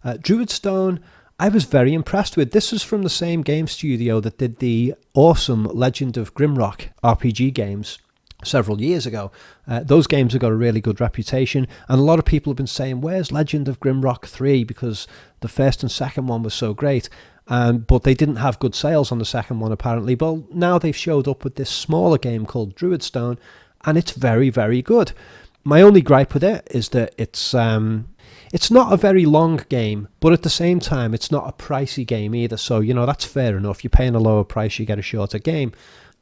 Druidstone, I was very impressed with. This is from the same game studio that did the awesome Legend of Grimrock RPG games several years ago. Those games have got a really good reputation, and a lot of people have been saying, where's Legend of Grimrock 3, because the first and second one was so great. But they didn't have good sales on the second one apparently. But now they've showed up with this smaller game called Druidstone, and it's very, very good. My only gripe with it is that it's not a very long game, but at the same time it's not a pricey game either. So, you know, that's fair enough. You're paying a lower price, you get a shorter game.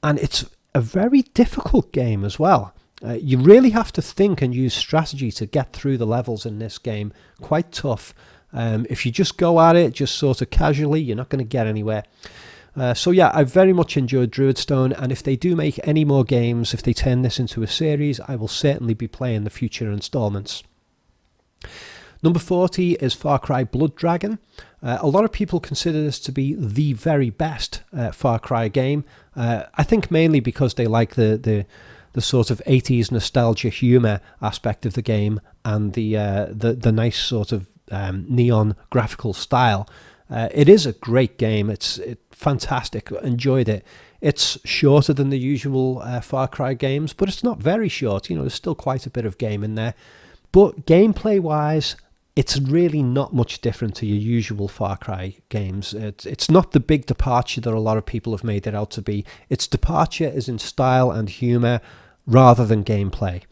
And it's a very difficult game as well. You really have to think and use strategy to get through the levels in this game. Quite tough. If you just go at it just sort of casually, you're not going to get anywhere. So yeah, I very much enjoyed Druidstone, and if they do make any more games, if they turn this into a series, I will certainly be playing the future installments. Number 40 is Far Cry Blood Dragon. A lot of people consider this to be the very best Far Cry game. I think mainly because they like the sort of 80s nostalgia humour aspect of the game, and the nice sort of neon graphical style. It is a great game. It's fantastic. Enjoyed it. It's shorter than the usual Far Cry games, but it's not very short. You know, there's still quite a bit of game in there. But gameplay wise, it's really not much different to your usual Far Cry games. It's not the big departure that a lot of people have made it out to be. Its departure is in style and humour rather than gameplay.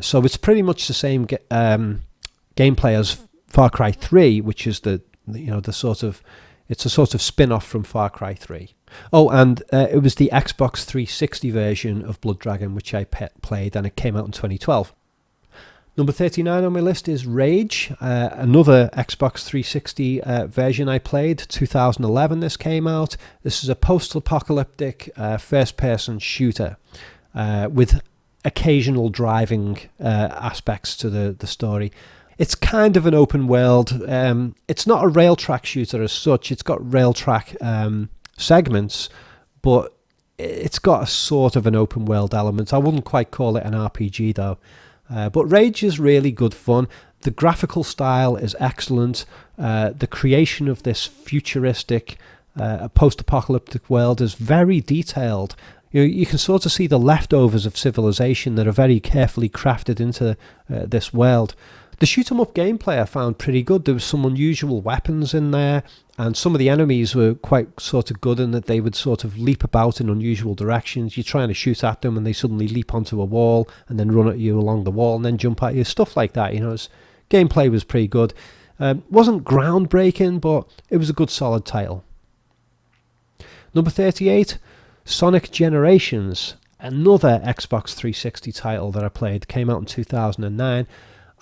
So it's pretty much the same gameplay as Far Cry 3, which is it's a sort of spin-off from Far Cry 3. Oh, and it was the Xbox 360 version of Blood Dragon which I played, and it came out in 2012. Number 39 on my list is Rage, another Xbox 360 version I played. 2011 this came out. This is a post-apocalyptic first-person shooter with occasional driving aspects to the story. It's kind of an open world. It's not a rail track shooter as such. It's got rail track segments, but it's got a sort of an open world element. I wouldn't quite call it an RPG though. But Rage is really good fun. The graphical style is excellent. The creation of this futuristic post-apocalyptic world is very detailed. You can sort of see the leftovers of civilization that are very carefully crafted into this world. The shoot-'em-up gameplay I found pretty good. There was some unusual weapons in there, and some of the enemies were quite sort of good in that they would sort of leap about in unusual directions. You're trying to shoot at them and they suddenly leap onto a wall and then run at you along the wall and then jump at you, stuff like that. You know, gameplay was pretty good. Wasn't groundbreaking, but it was a good solid title. Number 38, Sonic Generations, another Xbox 360 title that I played, came out in 2009.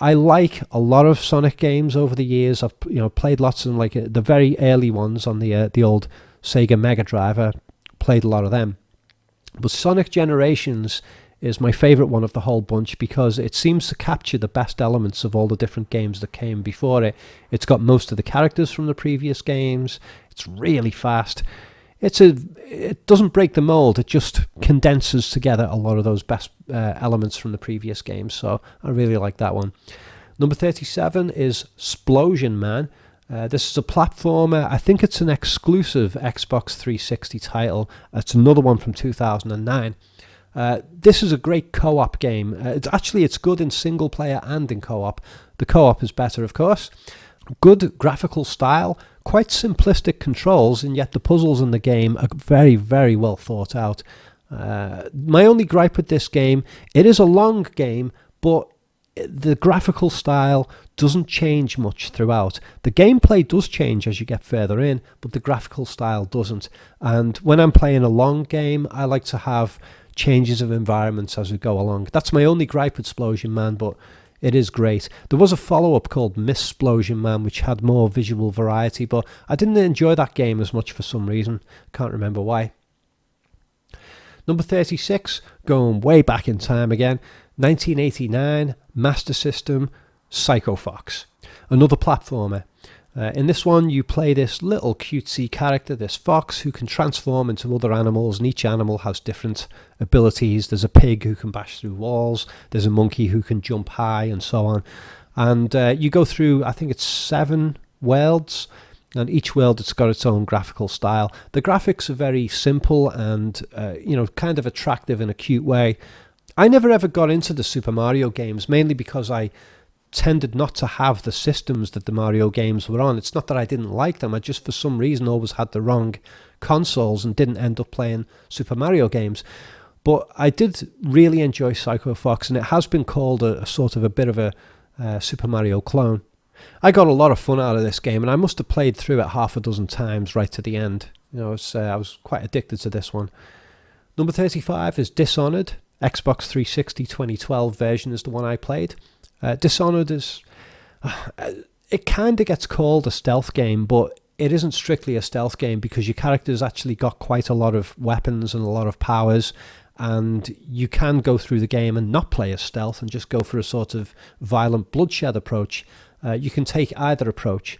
I like a lot of Sonic games over the years. I've played lots of them, like the very early ones on the old Sega Mega Drive. I played a lot of them. But Sonic Generations is my favourite one of the whole bunch because it seems to capture the best elements of all the different games that came before it. It's got most of the characters from the previous games. It's really fast. It doesn't break the mold. It just condenses together a lot of those best elements from the previous games. So I really like that one. Number 37 is Splosion Man. This is a platformer. I think it's an exclusive Xbox 360 title. It's another one from 2009. This is a great co-op game. It's good in single player and in co-op. The co-op is better, of course. Good graphical style, quite simplistic controls, and yet the puzzles in the game are very, very well thought out. My only gripe with this game, it is a long game, but the graphical style doesn't change much throughout. The gameplay does change as you get further in, but the graphical style doesn't. And when I'm playing a long game, I like to have changes of environments as we go along. That's my only gripe with Splosion Man, but it is great. There was a follow-up called Miss Splosion Man, which had more visual variety, but I didn't enjoy that game as much for some reason. Can't remember why. Number 36, going way back in time again, 1989, Master System, Psycho Fox. Another platformer. In this one, you play this little cutesy character, this fox, who can transform into other animals, and each animal has different abilities. There's a pig who can bash through walls, there's a monkey who can jump high, and so on. And you go through, I think it's 7 worlds, and each world it's got its own graphical style. The graphics are very simple and kind of attractive in a cute way. I never ever got into the Super Mario games, mainly because I tended not to have the systems that the Mario games were on. It's not that I didn't like them, I just for some reason always had the wrong consoles and didn't end up playing Super Mario games. But I did really enjoy Psycho Fox, and it has been called a sort of a bit of a Super Mario clone. I got a lot of fun out of this game, and I must have played through it half a dozen times right to the end. I was quite addicted to this one. Number 35 is Dishonored. Xbox 360 2012 version is the one I played. Dishonored is... it kind of gets called a stealth game, but it isn't strictly a stealth game because your character's actually got quite a lot of weapons and a lot of powers, and you can go through the game and not play as stealth and just go for a sort of violent bloodshed approach. You can take either approach.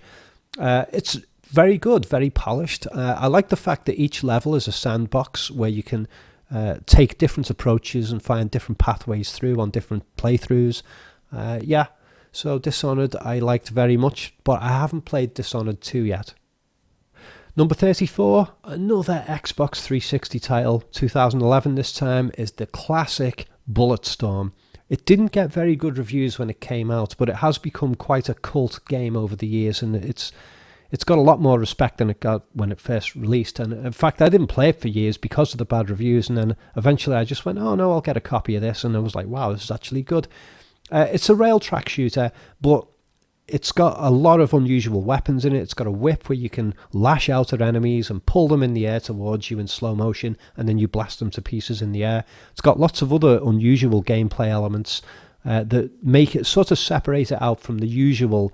It's very good, very polished. I like the fact that each level is a sandbox where you can take different approaches and find different pathways through on different playthroughs. So Dishonored I liked very much, but I haven't played Dishonored 2 yet. Number 34, another Xbox 360 title, 2011 this time, is the classic Bulletstorm. It didn't get very good reviews when it came out, but it has become quite a cult game over the years, and it's got a lot more respect than it got when it first released. And in fact, I didn't play it for years because of the bad reviews, and then eventually I just went, oh no, I'll get a copy of this, and I was like, wow, this is actually good. It's a rail track shooter, but it's got a lot of unusual weapons in it. It's got a whip where you can lash out at enemies and pull them in the air towards you in slow motion, and then you blast them to pieces in the air. It's got lots of other unusual gameplay elements that make it sort of separate it out from the usual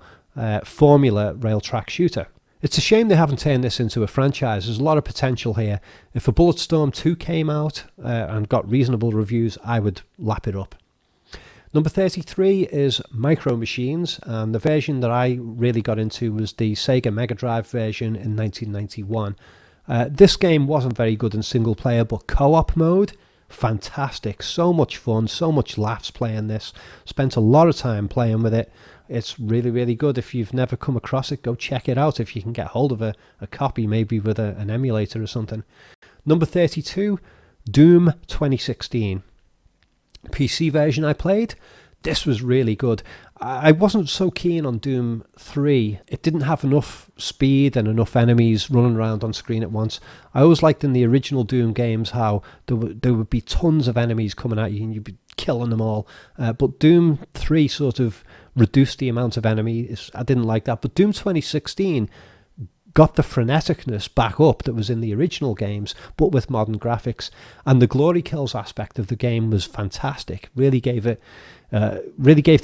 formula rail track shooter. It's a shame they haven't turned this into a franchise. There's a lot of potential here. If a Bulletstorm 2 came out and got reasonable reviews, I would lap it up. Number 33 is Micro Machines, and the version that I really got into was the Sega Mega Drive version in 1991. This game wasn't very good in single player, but co-op mode, fantastic. So much fun, so much laughs playing this. Spent a lot of time playing with it. It's really, really good. If you've never come across it, go check it out if you can get hold of a copy, maybe with an emulator or something. Number 32, Doom 2016. PC version I played. This was really good. I wasn't so keen on Doom 3. It didn't have enough speed and enough enemies running around on screen at once. I always liked in the original Doom games how there would be tons of enemies coming at you and you'd be killing them all. But Doom 3 sort of reduced the amount of enemies. I didn't like that. But Doom 2016 got the freneticness back up that was in the original games, but with modern graphics. And the glory kills aspect of the game was fantastic. Really gave the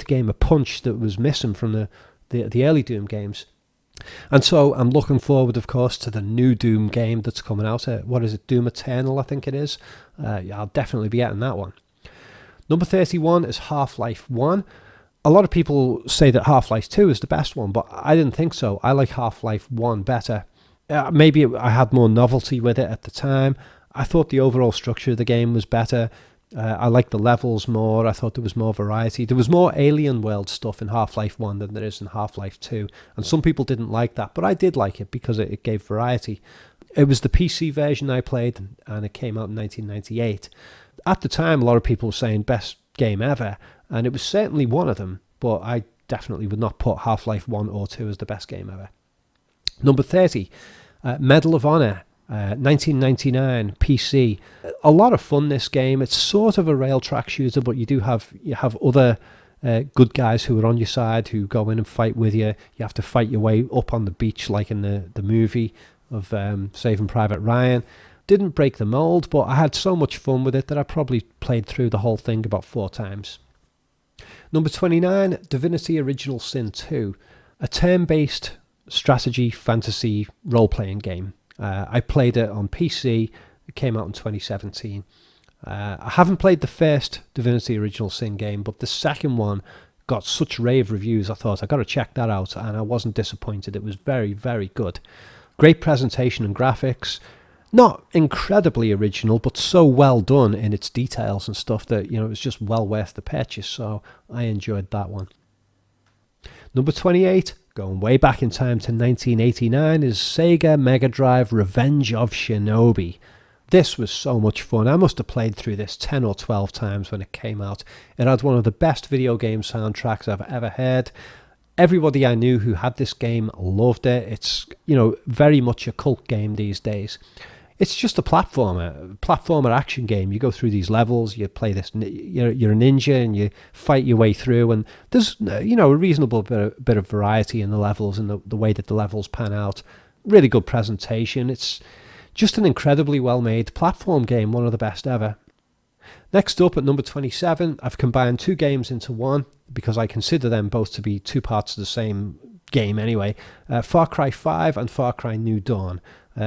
game a punch that was missing from the early Doom games. And so I'm looking forward, of course, to the new Doom game that's coming out. What is it? Doom Eternal, I think it is. Yeah, I'll definitely be getting that one. Number 31 is Half-Life 1. A lot of people say that Half-Life 2 is the best one, but I didn't think so. I like Half-Life 1 better. Maybe I had more novelty with it at the time. I thought the overall structure of the game was better. I liked the levels more. I thought there was more variety. There was more alien world stuff in Half-Life 1 than there is in Half-Life 2. And some people didn't like that, but I did like it because it gave variety. It was the PC version I played, and it came out in 1998. At the time, a lot of people were saying best game ever, and it was certainly one of them, but I definitely would not put Half-Life 1 or 2 as the best game ever. Number 30, Medal of Honor, 1999, PC. A lot of fun, this game. It's sort of a rail track shooter, but you have other good guys who are on your side who go in and fight with you. You have to fight your way up on the beach like in the movie of Saving Private Ryan. Didn't break the mold, but I had so much fun with it that I probably played through the whole thing about 4 times. Number 29, Divinity Original Sin 2, a turn-based strategy fantasy role-playing game. I played it on PC. It came out in 2017. I haven't played the first Divinity Original Sin game, but the second one got such rave reviews, I thought I got to check that out, and I wasn't disappointed. It was very, very good. Great presentation and graphics. Not incredibly original, but so well done in its details and stuff that, it was just well worth the purchase. So I enjoyed that one. Number 28, going way back in time to 1989, is Sega Mega Drive Revenge of Shinobi. This was so much fun. I must have played through this 10 or 12 times when it came out. It had one of the best video game soundtracks I've ever heard. Everybody I knew who had this game loved it. It's, very much a cult game these days. It's just a platformer action game. You go through these levels, you play this, you're a ninja and you fight your way through, and there's, a reasonable bit of variety in the levels and the way that the levels pan out. Really good presentation. It's just an incredibly well-made platform game, one of the best ever. Next up at number 27, I've combined 2 games into one because I consider them both to be 2 parts of the same game anyway. Far Cry 5 and Far Cry New Dawn.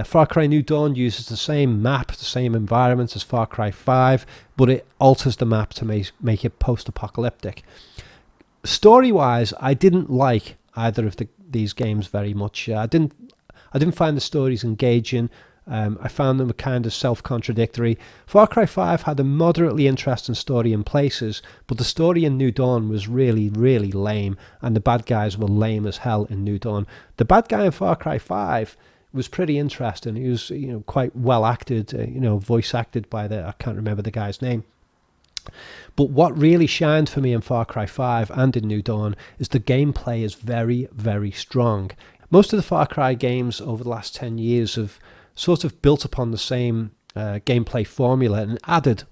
Far Cry New Dawn uses the same map, the same environment as Far Cry 5, but it alters the map to make it post-apocalyptic. Story-wise, I didn't like either of these games very much. I didn't find the stories engaging. I found them kind of self-contradictory. Far Cry 5 had a moderately interesting story in places, but the story in New Dawn was really, really lame, and the bad guys were lame as hell in New Dawn. The bad guy in Far Cry 5 was pretty interesting. He was, quite well acted, voice acted by I can't remember the guy's name. But what really shined for me in Far Cry 5 and in New Dawn is the gameplay is very, very strong. Most of the Far Cry games over the last 10 years have sort of built upon the same gameplay formula and added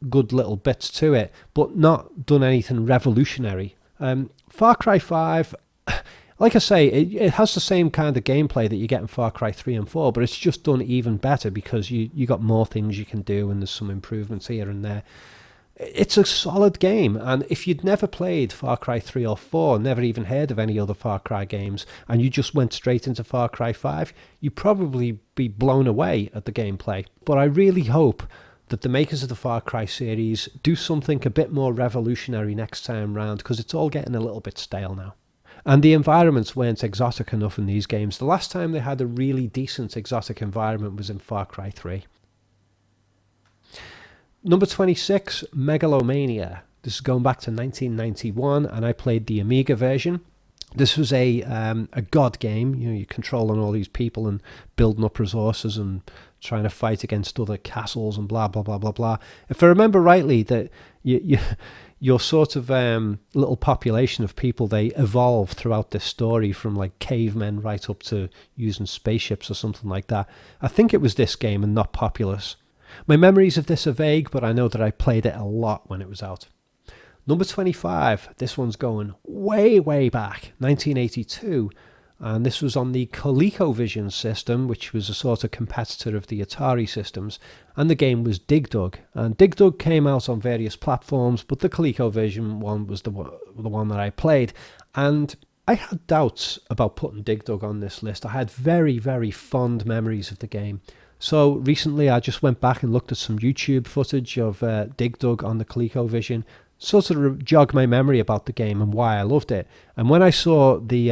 good little bits to it, but not done anything revolutionary. Far Cry 5, like I say, it has the same kind of gameplay that you get in Far Cry 3 and 4, but it's just done even better because you got more things you can do and there's some improvements here and there. It's a solid game, and if you'd never played Far Cry 3 or 4, never even heard of any other Far Cry games, and you just went straight into Far Cry 5, you'd probably be blown away at the gameplay. But I really hope that the makers of the Far Cry series do something a bit more revolutionary next time round, because it's all getting a little bit stale now. And the environments weren't exotic enough in these games. The last time they had a really decent exotic environment was in Far Cry 3. Number 26, Megalomania. This is going back to 1991, and I played the Amiga version. This was a god game. You're controlling all these people and building up resources and trying to fight against other castles and blah, blah, blah, blah, blah. If I remember rightly, that your sort of little population of people, they evolve throughout this story from like cavemen right up to using spaceships or something like that. I think it was this game and not Populous. My memories of this are vague, but I know that I played it a lot when it was out. Number 25, this one's going way, way back, 1982. And this was on the ColecoVision system, which was a sort of competitor of the Atari systems. And the game was Dig Dug. And Dig Dug came out on various platforms, but the ColecoVision one was the one that I played. And I had doubts about putting Dig Dug on this list. I had very, very fond memories of the game. So recently I just went back and looked at some YouTube footage of Dig Dug on the ColecoVision, sort of jog my memory about the game and why I loved it. And when I saw the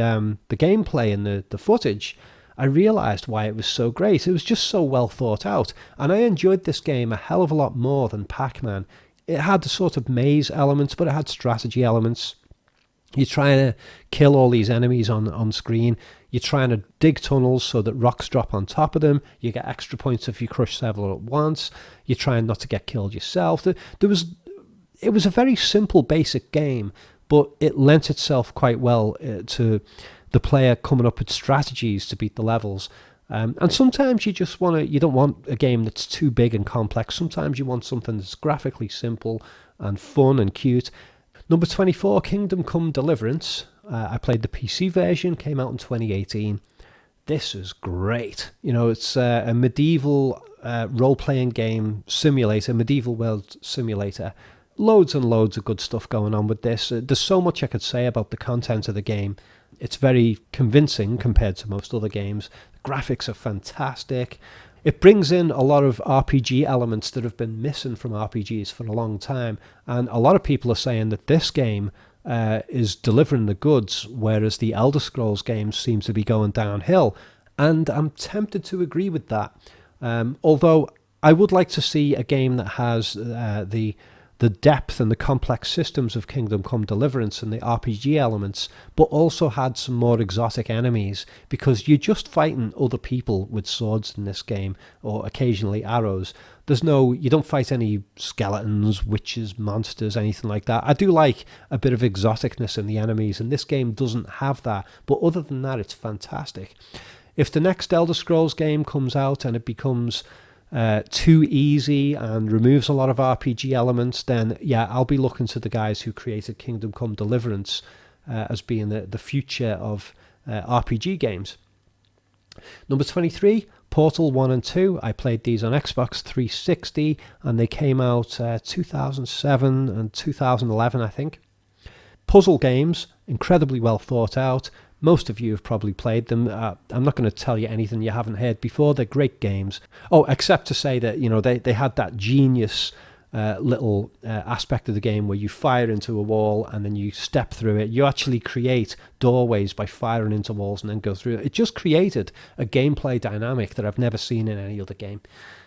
gameplay and the footage, I realized why it was so great. It was just so well thought out, and I enjoyed this game a hell of a lot more than Pac-Man. It had the sort of maze elements, but it had strategy elements. You're trying to kill all these enemies on screen. You're trying to dig tunnels so that rocks drop on top of them. You get extra points if you crush several at once. You're trying not to get killed yourself. It was a very simple, basic game, but it lent itself quite well to the player coming up with strategies to beat the levels. And sometimes you don't want a game that's too big and complex. Sometimes you want something that's graphically simple and fun and cute. Number 24, Kingdom Come Deliverance. I played the PC version, came out in 2018. This is great. You know, it's a medieval role-playing game simulator, medieval world simulator. Loads and loads of good stuff going on with this. There's so much I could say about the content of the game. It's very convincing compared to most other games. The graphics are fantastic. It brings in a lot of RPG elements that have been missing from RPGs for a long time. And a lot of people are saying that this game is delivering the goods, whereas the Elder Scrolls games seem to be going downhill. And I'm tempted to agree with that. Although I would like to see a game that has the depth and the complex systems of Kingdom Come Deliverance and the RPG elements, but also had some more exotic enemies, because you're just fighting other people with swords in this game, or occasionally arrows. You don't fight any skeletons, witches, monsters, anything like that. I do like a bit of exoticness in the enemies, and this game doesn't have that, but other than that, it's fantastic. If the next Elder Scrolls game comes out and it becomes too easy and removes a lot of RPG elements, then yeah, I'll be looking to the guys who created Kingdom Come Deliverance as being the future of RPG games. Number 23, Portal 1 and 2. I played these on Xbox 360 and they came out 2007 and 2011, I think. Puzzle games, incredibly well thought out. Most of you have probably played them. I'm not going to tell you anything you haven't heard before. They're great games. Oh, except to say that, you know, they had that genius little aspect of the game where you fire into a wall and then you step through it. You actually create doorways by firing into walls and then go through it. It just created a gameplay dynamic that I've never seen in any other game.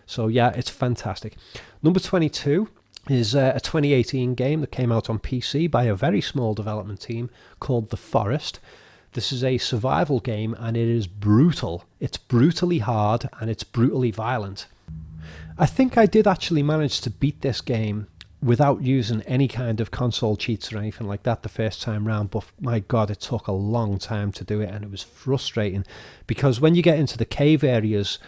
So yeah, it's fantastic. Number 22 is a 2018 game that came out on PC by a very small development team called The Forest. This is a survival game and it is brutal. It's brutally hard and it's brutally violent. I think I did actually manage to beat this game without using any kind of console cheats or anything like that the first time round, but my god, it took a long time to do it and it was frustrating because when you get into the cave areas,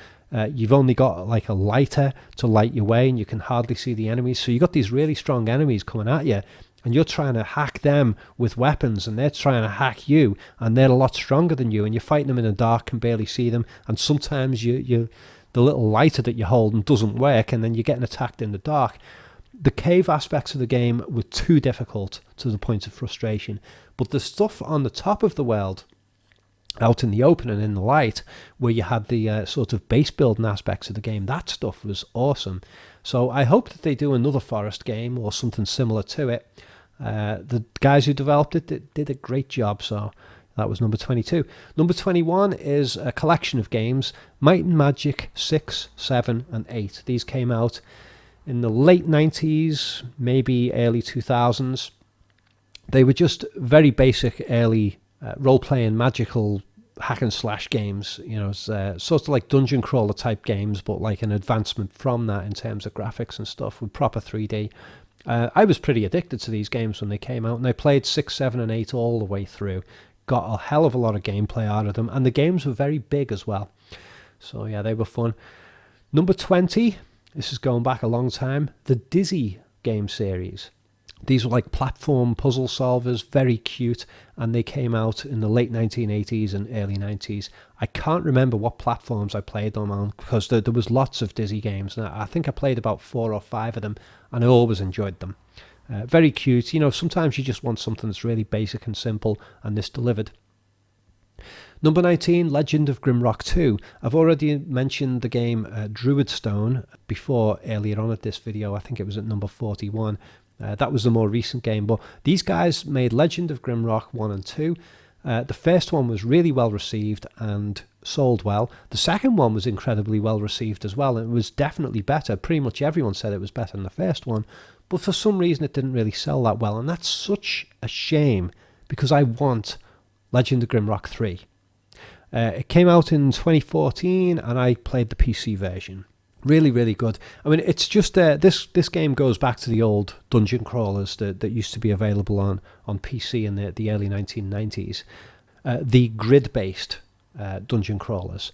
you've only got like a lighter to light your way and you can hardly see the enemies, so you got these really strong enemies coming at you and you're trying to hack them with weapons and they're trying to hack you and they're a lot stronger than you and you're fighting them in the dark, can barely see them, and sometimes the little lighter that you're holding doesn't work and then you're getting attacked in the dark. The cave aspects of the game were too difficult to the point of frustration, but the stuff on the top of the world, out in the open and in the light, where you had the sort of base building aspects of the game, that stuff was awesome. So I hope that they do another Forest game or something similar to it. The guys who developed it did a great job, so that was number 22. Number 21 is a collection of games, Might and Magic 6, 7 and 8. These came out in the late 90s, maybe early 2000s. They were just very basic early role-playing magical hack and slash games. You know, it's sort of like dungeon crawler type games, but like an advancement from that in terms of graphics and stuff with proper 3D. I was pretty addicted to these games when they came out, and I played 6, 7 and 8 all the way through. Got a hell of a lot of gameplay out of them, and the games were very big as well. So yeah, they were fun. Number 20, this is going back a long time, the Dizzy game series. These were like platform puzzle solvers, very cute, and they came out in the late 1980s and early 90s. I can't remember what platforms I played them on, because there was lots of Dizzy games, and I think I played about 4 or 5 of them, and I always enjoyed them. Very cute. You know, sometimes you just want something that's really basic and simple, and this delivered. Number 19, Legend of Grimrock 2. I've already mentioned the game Druidstone before, earlier on at this video. I think it was at number 41. That was the more recent game, but these guys made Legend of Grimrock 1 and 2. The first one was really well received and sold well. The second one was incredibly well received as well, and it was definitely better. Pretty much everyone said it was better than the first one, but for some reason it didn't really sell that well, and that's such a shame, because I want Legend of Grimrock 3. It came out in 2014, and I played the PC version. Really, really good. I mean, it's just this game goes back to the old dungeon crawlers that used to be available on PC in the early 1990s. The grid-based dungeon crawlers,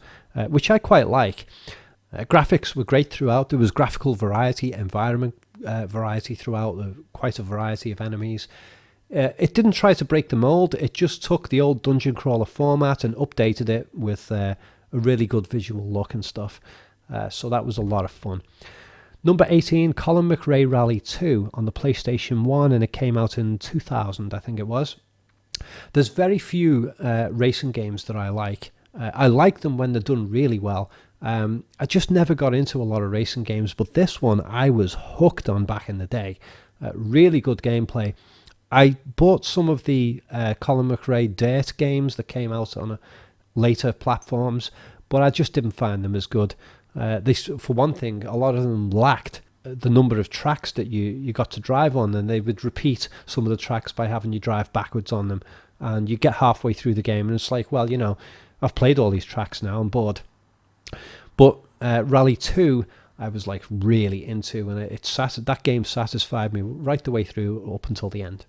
which I quite like. Graphics were great throughout. There was graphical variety, environment variety throughout, quite a variety of enemies. It didn't try to break the mold. It just took the old dungeon crawler format and updated it with a really good visual look and stuff. So that was a lot of fun. Number 18, Colin McRae Rally 2 on the PlayStation 1, and it came out in 2000, I think it was. There's very few racing games that I like. I like them when they're done really well. I just never got into a lot of racing games, but this one I was hooked on back in the day. Really good gameplay. I bought some of the Colin McRae Dirt games that came out on later platforms, but I just didn't find them as good. For one thing, a lot of them lacked the number of tracks that you got to drive on, and they would repeat some of the tracks by having you drive backwards on them, and you get halfway through the game and it's like, well, you know, I've played all these tracks now, I'm bored. But Rally 2 I was like really into, and that game satisfied me right the way through up until the end.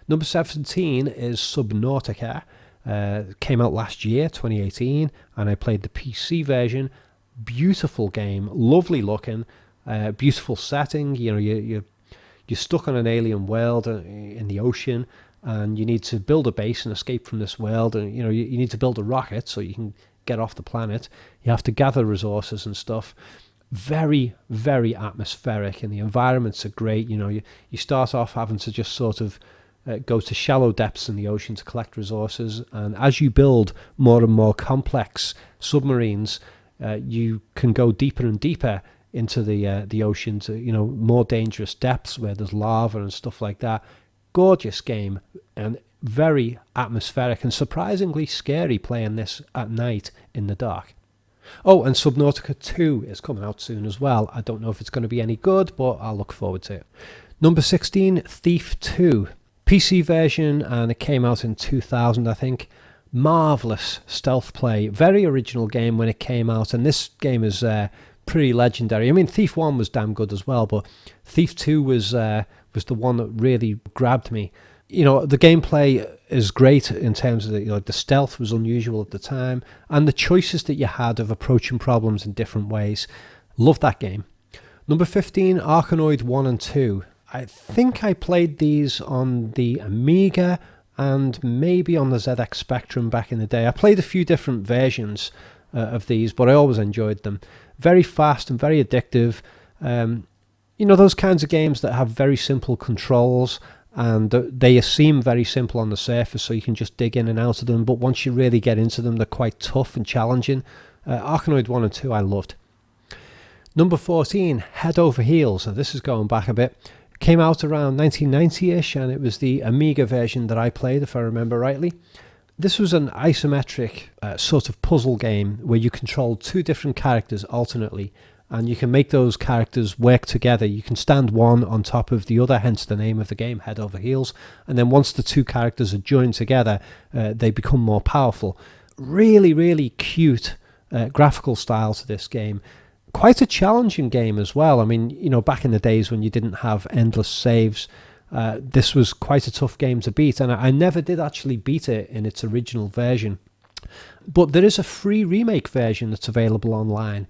Number 17 is Subnautica. Came out last year, 2018, and I played the PC version. Beautiful game, lovely looking, beautiful setting. You know, you're stuck on an alien world in the ocean, and you need to build a base and escape from this world. And you know, you need to build a rocket so you can get off the planet. You have to gather resources and stuff. Very, very atmospheric, and the environments are great. You know, you start off having to just sort of go to shallow depths in the ocean to collect resources, and as you build more and more complex submarines, you can go deeper and deeper into the ocean to, you know, more dangerous depths where there's lava and stuff like that. Gorgeous game, and very atmospheric, and surprisingly scary playing this at night in the dark. Oh, and Subnautica 2 is coming out soon as well. I don't know if it's going to be any good, but I'll look forward to it. Number 16, Thief 2. PC version, and it came out in 2000, I think. Marvellous stealth play. Very original game when it came out, and this game is pretty legendary. I mean, Thief 1 was damn good as well, but Thief 2 was the one that really grabbed me. You know, the gameplay is great in terms of the stealth was unusual at the time, and the choices that you had of approaching problems in different ways. Love that game. Number 15, Arkanoid 1 and 2. I think I played these on the Amiga and maybe on the ZX Spectrum back in the day. I played a few different versions of these, but I always enjoyed them. Very fast and very addictive. You know, those kinds of games that have very simple controls, and they seem very simple on the surface, so you can just dig in and out of them, but once you really get into them, they're quite tough and challenging. Arkanoid 1 and 2 I loved. Number 14, Head Over Heels. Now, this is going back a bit. Came out around 1990-ish, and it was the Amiga version that I played, if I remember rightly. This was an isometric sort of puzzle game where you controlled two different characters alternately, and you can make those characters work together. You can stand one on top of the other, hence the name of the game, Head Over Heels. And then once the two characters are joined together, they become more powerful. Really, really cute graphical style to this game. Quite a challenging game as well. I mean, you know, back in the days when you didn't have endless saves, this was quite a tough game to beat, and I never did actually beat it in its original version. But there is a free remake version that's available online,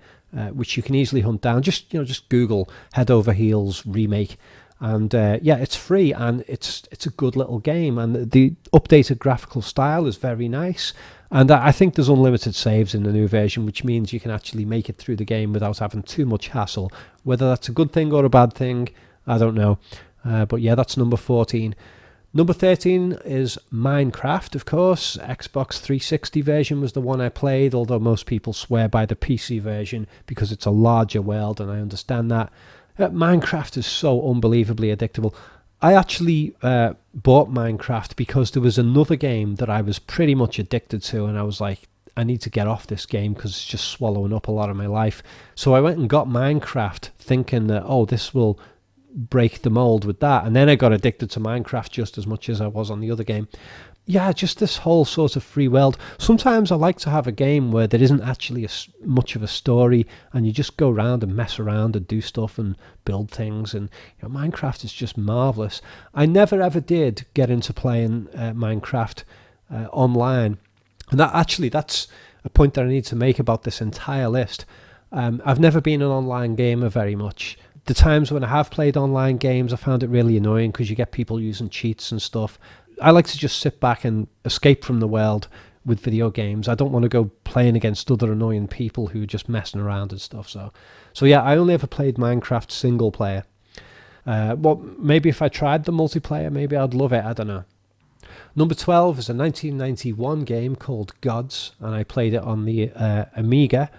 which you can easily hunt down. Just Google Head Over Heels remake, And yeah, it's free, and it's a good little game, and the updated graphical style is very nice. And I think there's unlimited saves in the new version, which means you can actually make it through the game without having too much hassle. Whether that's a good thing or a bad thing, I don't know. But yeah, that's number 14. Number 13 is Minecraft, of course. Xbox 360 version was the one I played, although most people swear by the PC version because it's a larger world, and I understand that. Minecraft is so unbelievably addictable. I actually bought Minecraft because there was another game that I was pretty much addicted to, and I was like, I need to get off this game because it's just swallowing up a lot of my life. So I went and got Minecraft thinking that, oh, this will break the mold with that, and then I got addicted to Minecraft just as much as I was on the other game. Yeah, just this whole sort of free world. Sometimes I like to have a game where there isn't actually much of a story, and you just go around and mess around and do stuff and build things, and you know, Minecraft is just marvelous. I never ever did get into playing Minecraft online, and that's a point that I need to make about this entire list. I've never been an online gamer very much. The times when I have played online games, I found it really annoying because you get people using cheats and stuff. I like to just sit back and escape from the world with video games. I don't want to go playing against other annoying people who are just messing around and stuff. So yeah, I only ever played Minecraft single player. Well, maybe if I tried the multiplayer, maybe I'd love it. I don't know. Number 12 is a 1991 game called Gods, and I played it on the Amiga.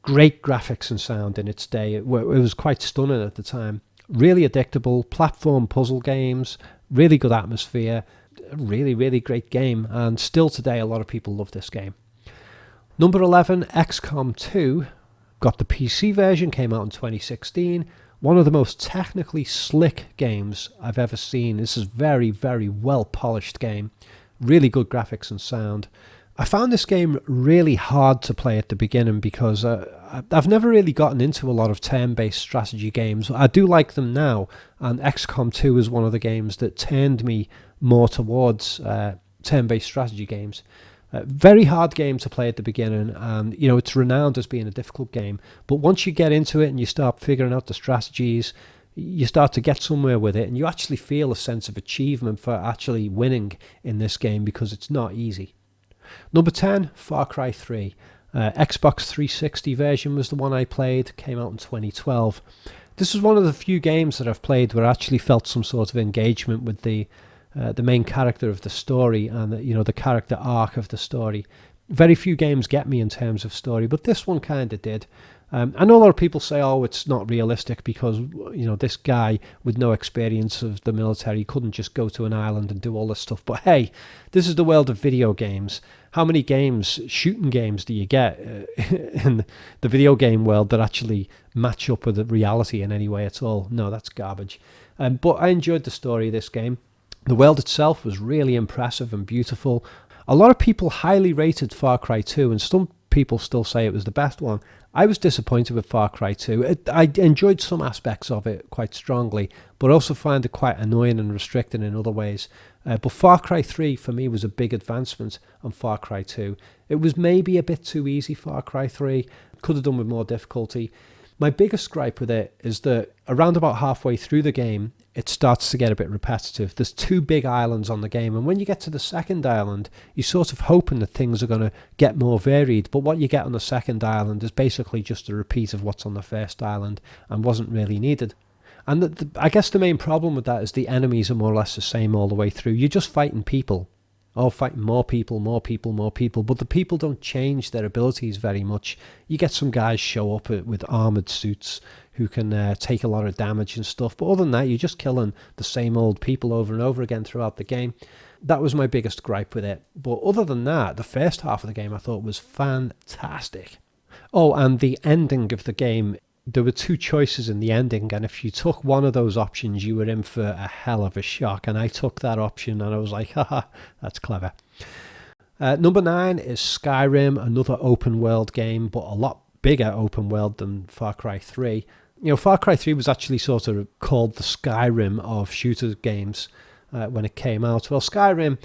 Great graphics and sound in its day. It was quite stunning at the time. Really addictable, platform puzzle games, really good atmosphere, really, really great game, and still today a lot of people love this game. Number 11, XCOM 2, got the PC version, came out in 2016. One of the most technically slick games I've ever seen. This is very, very well polished game, really good graphics and sound. I found this game really hard to play at the beginning because I've never really gotten into a lot of turn-based strategy games. I do like them now, and XCOM 2 is one of the games that turned me more towards turn-based strategy games. Very hard game to play at the beginning, and you know, it's renowned as being a difficult game. But once you get into it and you start figuring out the strategies, you start to get somewhere with it, and you actually feel a sense of achievement for actually winning in this game because it's not easy. Number 10, Far Cry 3. Xbox 360 version was the one I played, came out in 2012. This is one of the few games that I've played where I actually felt some sort of engagement with the main character of the story and you know, the character arc of the story. Very few games get me in terms of story, but this one kind of did. I know a lot of people say, oh, it's not realistic because, you know, this guy with no experience of the military couldn't just go to an island and do all this stuff. But hey, this is the world of video games. How many games, shooting games, do you get in the video game world that actually match up with the reality in any way at all? No, that's garbage. But I enjoyed the story of this game. The world itself was really impressive and beautiful. A lot of people highly rated Far Cry 2, and some people still say it was the best one. I was disappointed with Far Cry 2. I enjoyed some aspects of it quite strongly, but also find it quite annoying and restricting in other ways. But Far Cry 3 for me was a big advancement on Far Cry 2. It was maybe a bit too easy, Far Cry 3. Could have done with more difficulty. My biggest gripe with it is that around about halfway through the game, it starts to get a bit repetitive. There's 2 big islands on the game, and when you get to the second island, you're sort of hoping that things are going to get more varied, but what you get on the second island is basically just a repeat of what's on the first island and wasn't really needed. And I guess the main problem with that is the enemies are more or less the same all the way through. You're just fighting people. Oh, fighting more people, but the people don't change their abilities very much. You get some guys show up with armoured suits who can take a lot of damage and stuff, but other than that, you're just killing the same old people over and over again throughout the game. That was my biggest gripe with it. But other than that, the first half of the game I thought was fantastic. Oh, and the ending of the game, there were 2 choices in the ending, and if you took one of those options, you were in for a hell of a shock, and I took that option, and I was like, haha, that's clever. Number 9 is Skyrim, another open world game, but a lot bigger open world than Far Cry 3. You know, Far Cry 3 was actually sort of called the Skyrim of shooter games when it came out. Well, Skyrim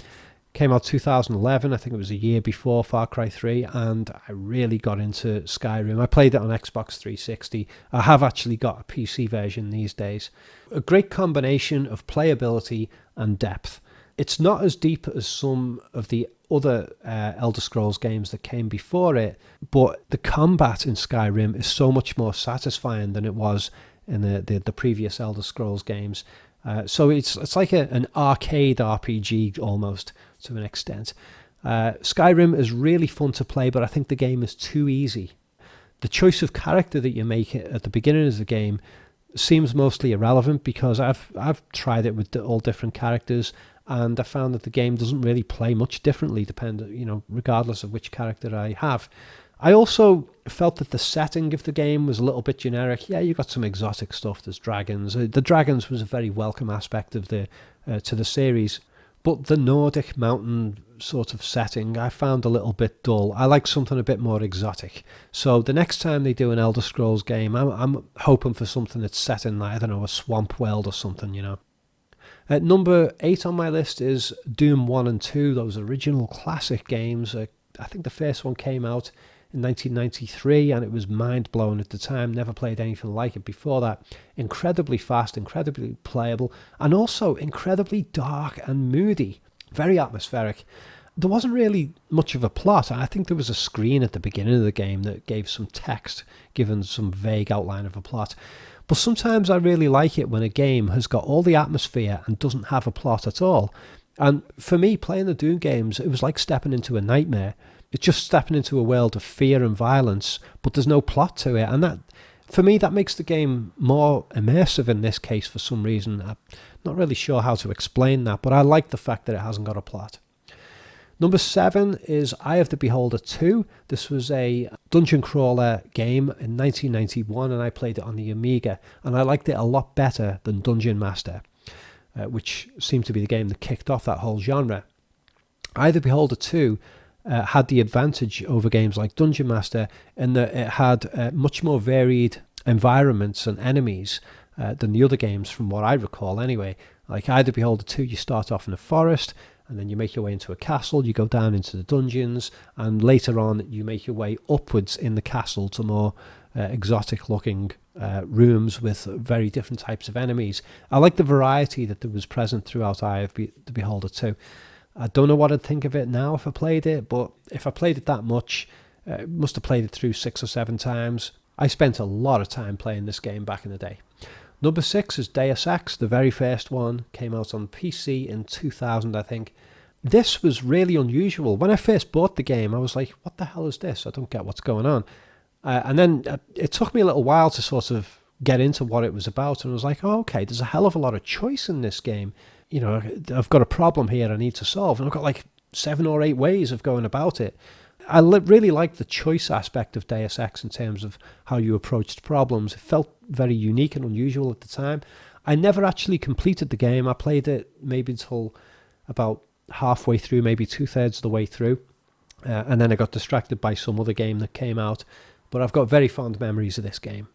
Came out 2011, I think it was a year before Far Cry 3, and I really got into Skyrim. I played it on Xbox 360. I have actually got a PC version these days. A great combination of playability and depth. It's not as deep as some of the other Elder Scrolls games that came before it, but the combat in Skyrim is so much more satisfying than it was in the previous Elder Scrolls games. So it's like an arcade RPG almost, to an extent. Skyrim is really fun to play, but I think the game is too easy. The choice of character that you make at the beginning of the game seems mostly irrelevant, because I've tried it with all different characters, and I found that the game doesn't really play much differently, regardless of which character I have. I also felt that the setting of the game was a little bit generic. Yeah, you got some exotic stuff. There's dragons. The dragons was a very welcome aspect of to the series, but the Nordic mountain sort of setting I found a little bit dull. I like something a bit more exotic. So the next time they do an Elder Scrolls game, I'm hoping for something that's set in, I don't know, a swamp world or something, At number 8 on my list is Doom 1 and 2, those original classic games. I think the first one came out in 1993, and it was mind-blowing at the time. Never played anything like it before that. Incredibly fast, incredibly playable, and also incredibly dark and moody. Very atmospheric. There wasn't really much of a plot. I think there was a screen at the beginning of the game that gave some text, given some vague outline of a plot. But sometimes I really like it when a game has got all the atmosphere and doesn't have a plot at all. And for me, playing the Doom games, it was like stepping into a nightmare. It's just stepping into a world of fear and violence, but there's no plot to it. And that, for me, that makes the game more immersive in this case for some reason. I'm not really sure how to explain that, but I like the fact that it hasn't got a plot. Number 7 is Eye of the Beholder 2. This was a dungeon crawler game in 1991, and I played it on the Amiga, and I liked it a lot better than Dungeon Master, which seemed to be the game that kicked off that whole genre. Eye of the Beholder 2 had the advantage over games like Dungeon Master in that it had much more varied environments and enemies than the other games, from what I recall anyway. Like Eye of the Beholder 2, you start off in a forest, and then you make your way into a castle, you go down into the dungeons, and later on you make your way upwards in the castle to more exotic looking rooms with very different types of enemies. I like the variety that there was present throughout Eye of the Beholder 2. I don't know what I'd think of it now if I played it, but if I played it that much, must have played it through 6 or 7 times. I spent a lot of time playing this game back in the day. Number 6 is Deus Ex, the very first one. Came out on PC in 2000, I think. This was really unusual. When I first bought the game, I was like, what the hell is this? I don't get what's going on. And then it took me a little while to sort of get into what it was about, and I was like, oh, okay, there's a hell of a lot of choice in this game. I've got a problem here I need to solve, and I've got like 7 or 8 ways of going about it. I really liked the choice aspect of Deus Ex in terms of how you approached problems. It felt very unique and unusual at the time. I never actually completed the game. I played it maybe until about halfway through, maybe 2/3 of the way through, and then I got distracted by some other game that came out. But I've got very fond memories of this game.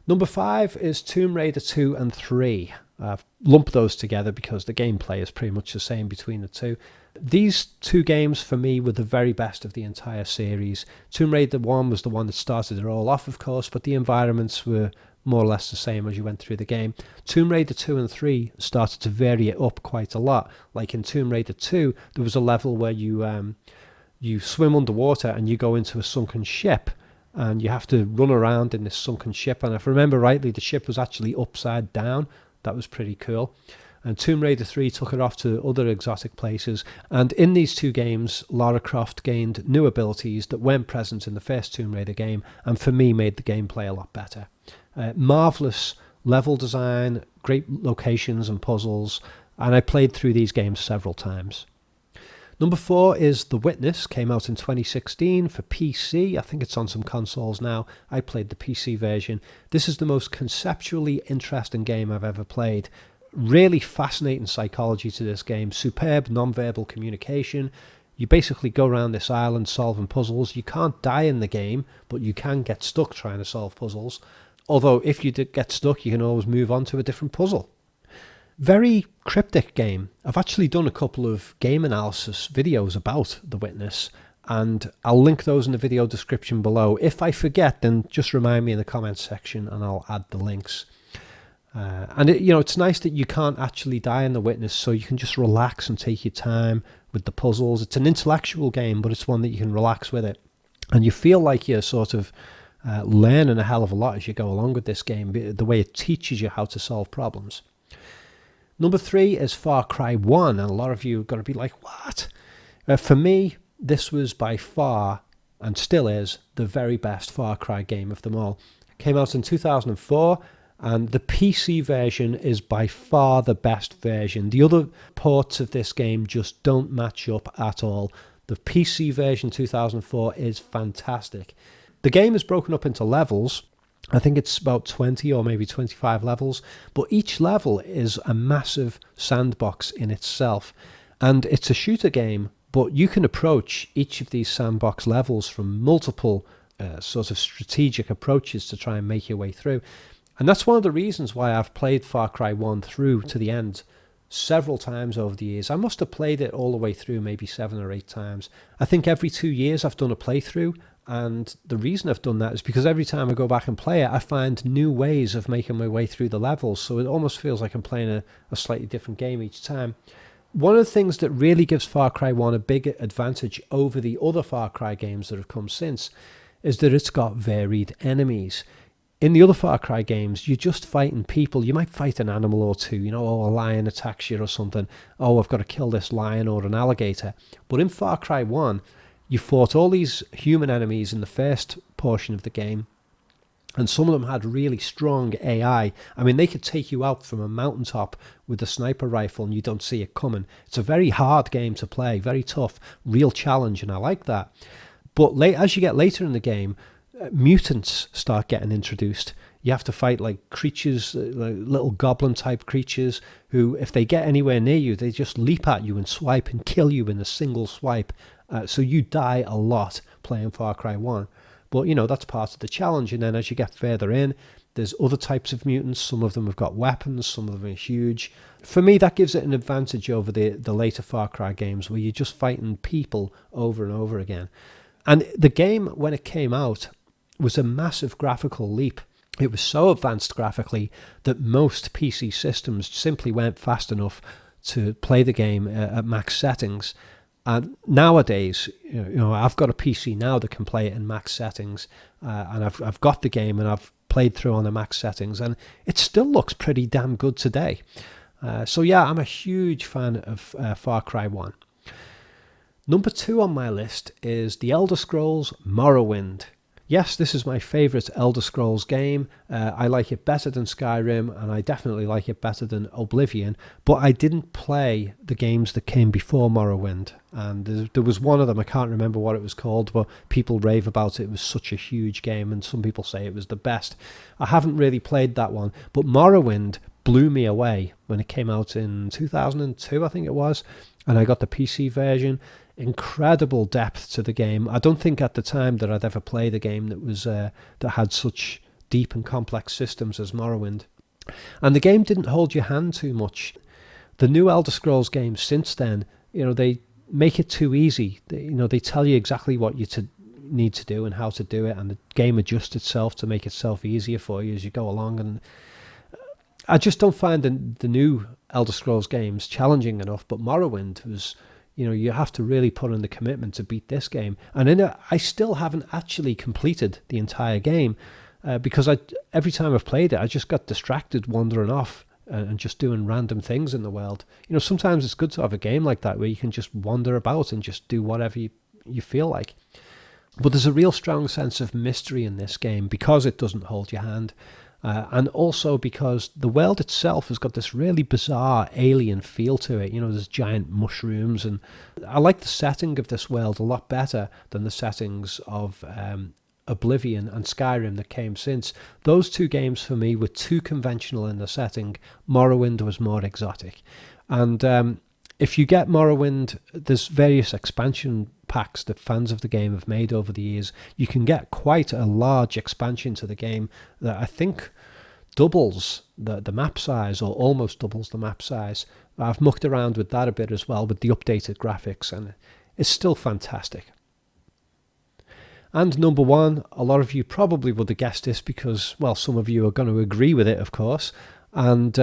Number 5 is Tomb Raider 2 and 3. I've lumped those together because the gameplay is pretty much the same between the two. These 2 games for me were the very best of the entire series. Tomb Raider 1 was the one that started it all off, of course, but the environments were more or less the same as you went through the game. Tomb Raider 2 and 3 started to vary it up quite a lot. Like in Tomb Raider 2, there was a level where you swim underwater and you go into a sunken ship, and you have to run around in this sunken ship. And if I remember rightly, the ship was actually upside down. That was pretty cool. And Tomb Raider 3 took it off to other exotic places. And in these 2 games, Lara Croft gained new abilities that weren't present in the first Tomb Raider game, and for me made the gameplay a lot better. Marvellous level design, great locations and puzzles, and I played through these games several times. Number 4 is The Witness. Came out in 2016 for PC. I think it's on some consoles now. I played the PC version. This is the most conceptually interesting game I've ever played. Really fascinating psychology to this game. Superb non-verbal communication. You basically go around this island solving puzzles. You can't die in the game, but you can get stuck trying to solve puzzles. Although if you get stuck, you can always move on to a different puzzle. Very cryptic game. I've actually done a couple of game analysis videos about The Witness, and I'll link those in the video description below. If I forget, then just remind me in the comments section and I'll add the links. And it's nice that you can't actually die in The Witness, so you can just relax and take your time with the puzzles. It's an intellectual game, but it's one that you can relax with it. And you feel like you're sort of learning a hell of a lot as you go along with this game, the way it teaches you how to solve problems. Number 3 is Far Cry 1, and a lot of you are going to be like, what? For me, this was by far, and still is, the very best Far Cry game of them all. It came out in 2004, and the PC version is by far the best version. The other ports of this game just don't match up at all. The PC version 2004 is fantastic. The game is broken up into levels. I think it's about 20 or maybe 25 levels, but each level is a massive sandbox in itself. And it's a shooter game, but you can approach each of these sandbox levels from multiple sort of strategic approaches to try and make your way through. And that's one of the reasons why I've played Far Cry 1 through to the end several times over the years. I must have played it all the way through maybe 7 or 8 times. I think every 2 years I've done a playthrough, and the reason I've done that is because every time I go back and play it, I find new ways of making my way through the levels, so it almost feels like I'm playing a slightly different game each time. One of the things that really gives Far Cry 1 a big advantage over the other Far Cry games that have come since is that it's got varied enemies. In the other Far Cry games, you're just fighting people. You might fight an animal or two, oh, a lion attacks you or something. Oh, I've got to kill this lion or an alligator. But in Far Cry 1, you fought all these human enemies in the first portion of the game, and some of them had really strong AI. I mean, they could take you out from a mountaintop with a sniper rifle and you don't see it coming. It's a very hard game to play, very tough, real challenge, and I like that. But as you get later in the game, mutants start getting introduced. You have to fight like creatures, like little goblin type creatures who, if they get anywhere near you, they just leap at you and swipe and kill you in a single swipe. So you die a lot playing Far Cry 1. But that's part of the challenge. And then as you get further in, there's other types of mutants. Some of them have got weapons, some of them are huge. For me, that gives it an advantage over the later Far Cry games where you're just fighting people over and over again. And the game, when it came out, was a massive graphical leap. It was so advanced graphically that most PC systems simply weren't fast enough to play the game at max settings. And nowadays, I've got a PC now that can play it in max settings, and I've got the game and I've played through on the max settings, and it still looks pretty damn good today. So yeah, I'm a huge fan of Far Cry 1. Number 2 on my list is The Elder Scrolls Morrowind. Yes, this is my favourite Elder Scrolls game. I like it better than Skyrim, and I definitely like it better than Oblivion, but I didn't play the games that came before Morrowind. And there was one of them, I can't remember what it was called, but people rave about it. It was such a huge game, and some people say it was the best. I haven't really played that one, but Morrowind blew me away when it came out in 2002, I think it was, and I got the PC version. Incredible depth to the game. I don't think at the time that I'd ever played a game that was that had such deep and complex systems as Morrowind. And the game didn't hold your hand too much. The new Elder Scrolls games since then, they make it too easy. They tell you exactly what you need to do and how to do it, and the game adjusts itself to make itself easier for you as you go along. And I just don't find the new Elder Scrolls games challenging enough, but Morrowind was... you have to really put in the commitment to beat this game. And I still haven't actually completed the entire game because every time I've played it, I just got distracted wandering off and just doing random things in the world. Sometimes it's good to have a game like that where you can just wander about and just do whatever you feel like. But there's a real strong sense of mystery in this game because it doesn't hold your hand. And also because the world itself has got this really bizarre alien feel to it. There's giant mushrooms, and I like the setting of this world a lot better than the settings of Oblivion and Skyrim that came since. Those two games for me were too conventional in the setting. Morrowind was more exotic. And if you get Morrowind, there's various expansion packs that fans of the game have made over the years. You can get quite a large expansion to the game that I think doubles the map size, or almost doubles the map size. I've mucked around with that a bit as well with the updated graphics, and it's still fantastic. And number one, a lot of you probably would have guessed this because, well, some of you are going to agree with it, of course, and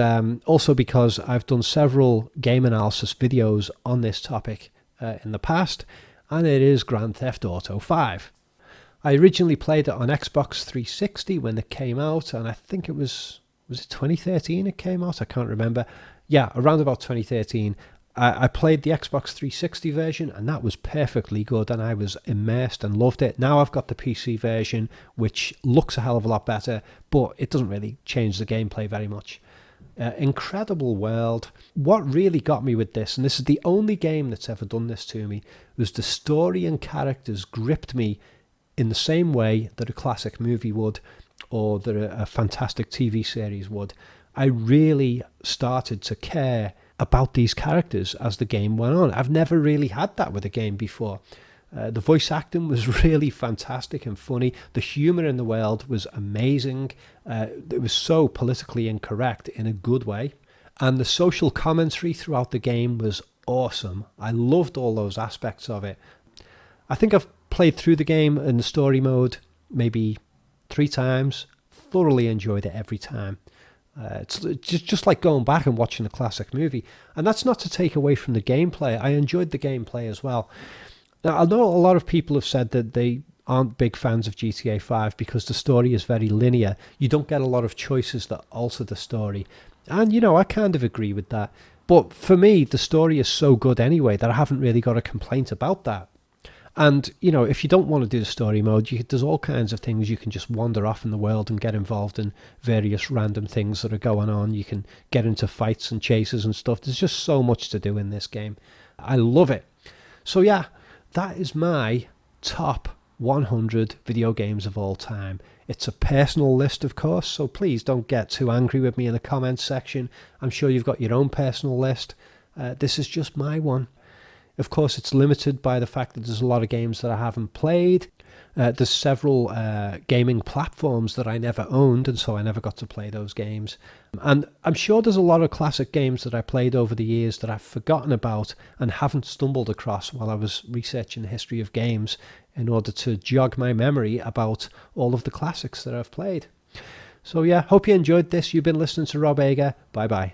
also because I've done several game analysis videos on this topic in the past, and it is Grand Theft Auto 5. I originally played it on Xbox 360 when it came out, and I think it was it 2013 it came out? I can't remember. Yeah, around about 2013. I played the Xbox 360 version, and that was perfectly good, and I was immersed and loved it. Now I've got the PC version, which looks a hell of a lot better, but it doesn't really change the gameplay very much. Incredible world. What really got me with this, and this is the only game that's ever done this to me, was the story and characters gripped me in the same way that a classic movie would, or that a fantastic TV series would. I really started to care about these characters as the game went on. I've never really had that with a game before. The voice acting was really fantastic and funny. The humour in the world was amazing. It was so politically incorrect in a good way. And the social commentary throughout the game was awesome. I loved all those aspects of it. I think I've played through the game in the story mode maybe 3 times. Thoroughly enjoyed it every time. It's just like going back and watching a classic movie. And that's not to take away from the gameplay. I enjoyed the gameplay as well. Now, I know a lot of people have said that they aren't big fans of GTA 5 because the story is very linear. You don't get a lot of choices that alter the story. And, you know, I kind of agree with that. But for me, the story is so good anyway that I haven't really got a complaint about that. And, you know, if you don't want to do the story mode, there's all kinds of things. You can just wander off in the world and get involved in various random things that are going on. You can get into fights and chases and stuff. There's just so much to do in this game. I love it. So yeah, that is my top 100 video games of all time. It's a personal list, of course, so please don't get too angry with me in the comments section. I'm sure you've got your own personal list. This is just my one. Of course, it's limited by the fact that there's a lot of games that I haven't played. There's several gaming platforms that I never owned, and so I never got to play those games. And I'm sure there's a lot of classic games that I played over the years that I've forgotten about and haven't stumbled across while I was researching the history of games in order to jog my memory about all of the classics that I've played. So yeah, hope you enjoyed this. You've been listening to Rob Ager. Bye bye.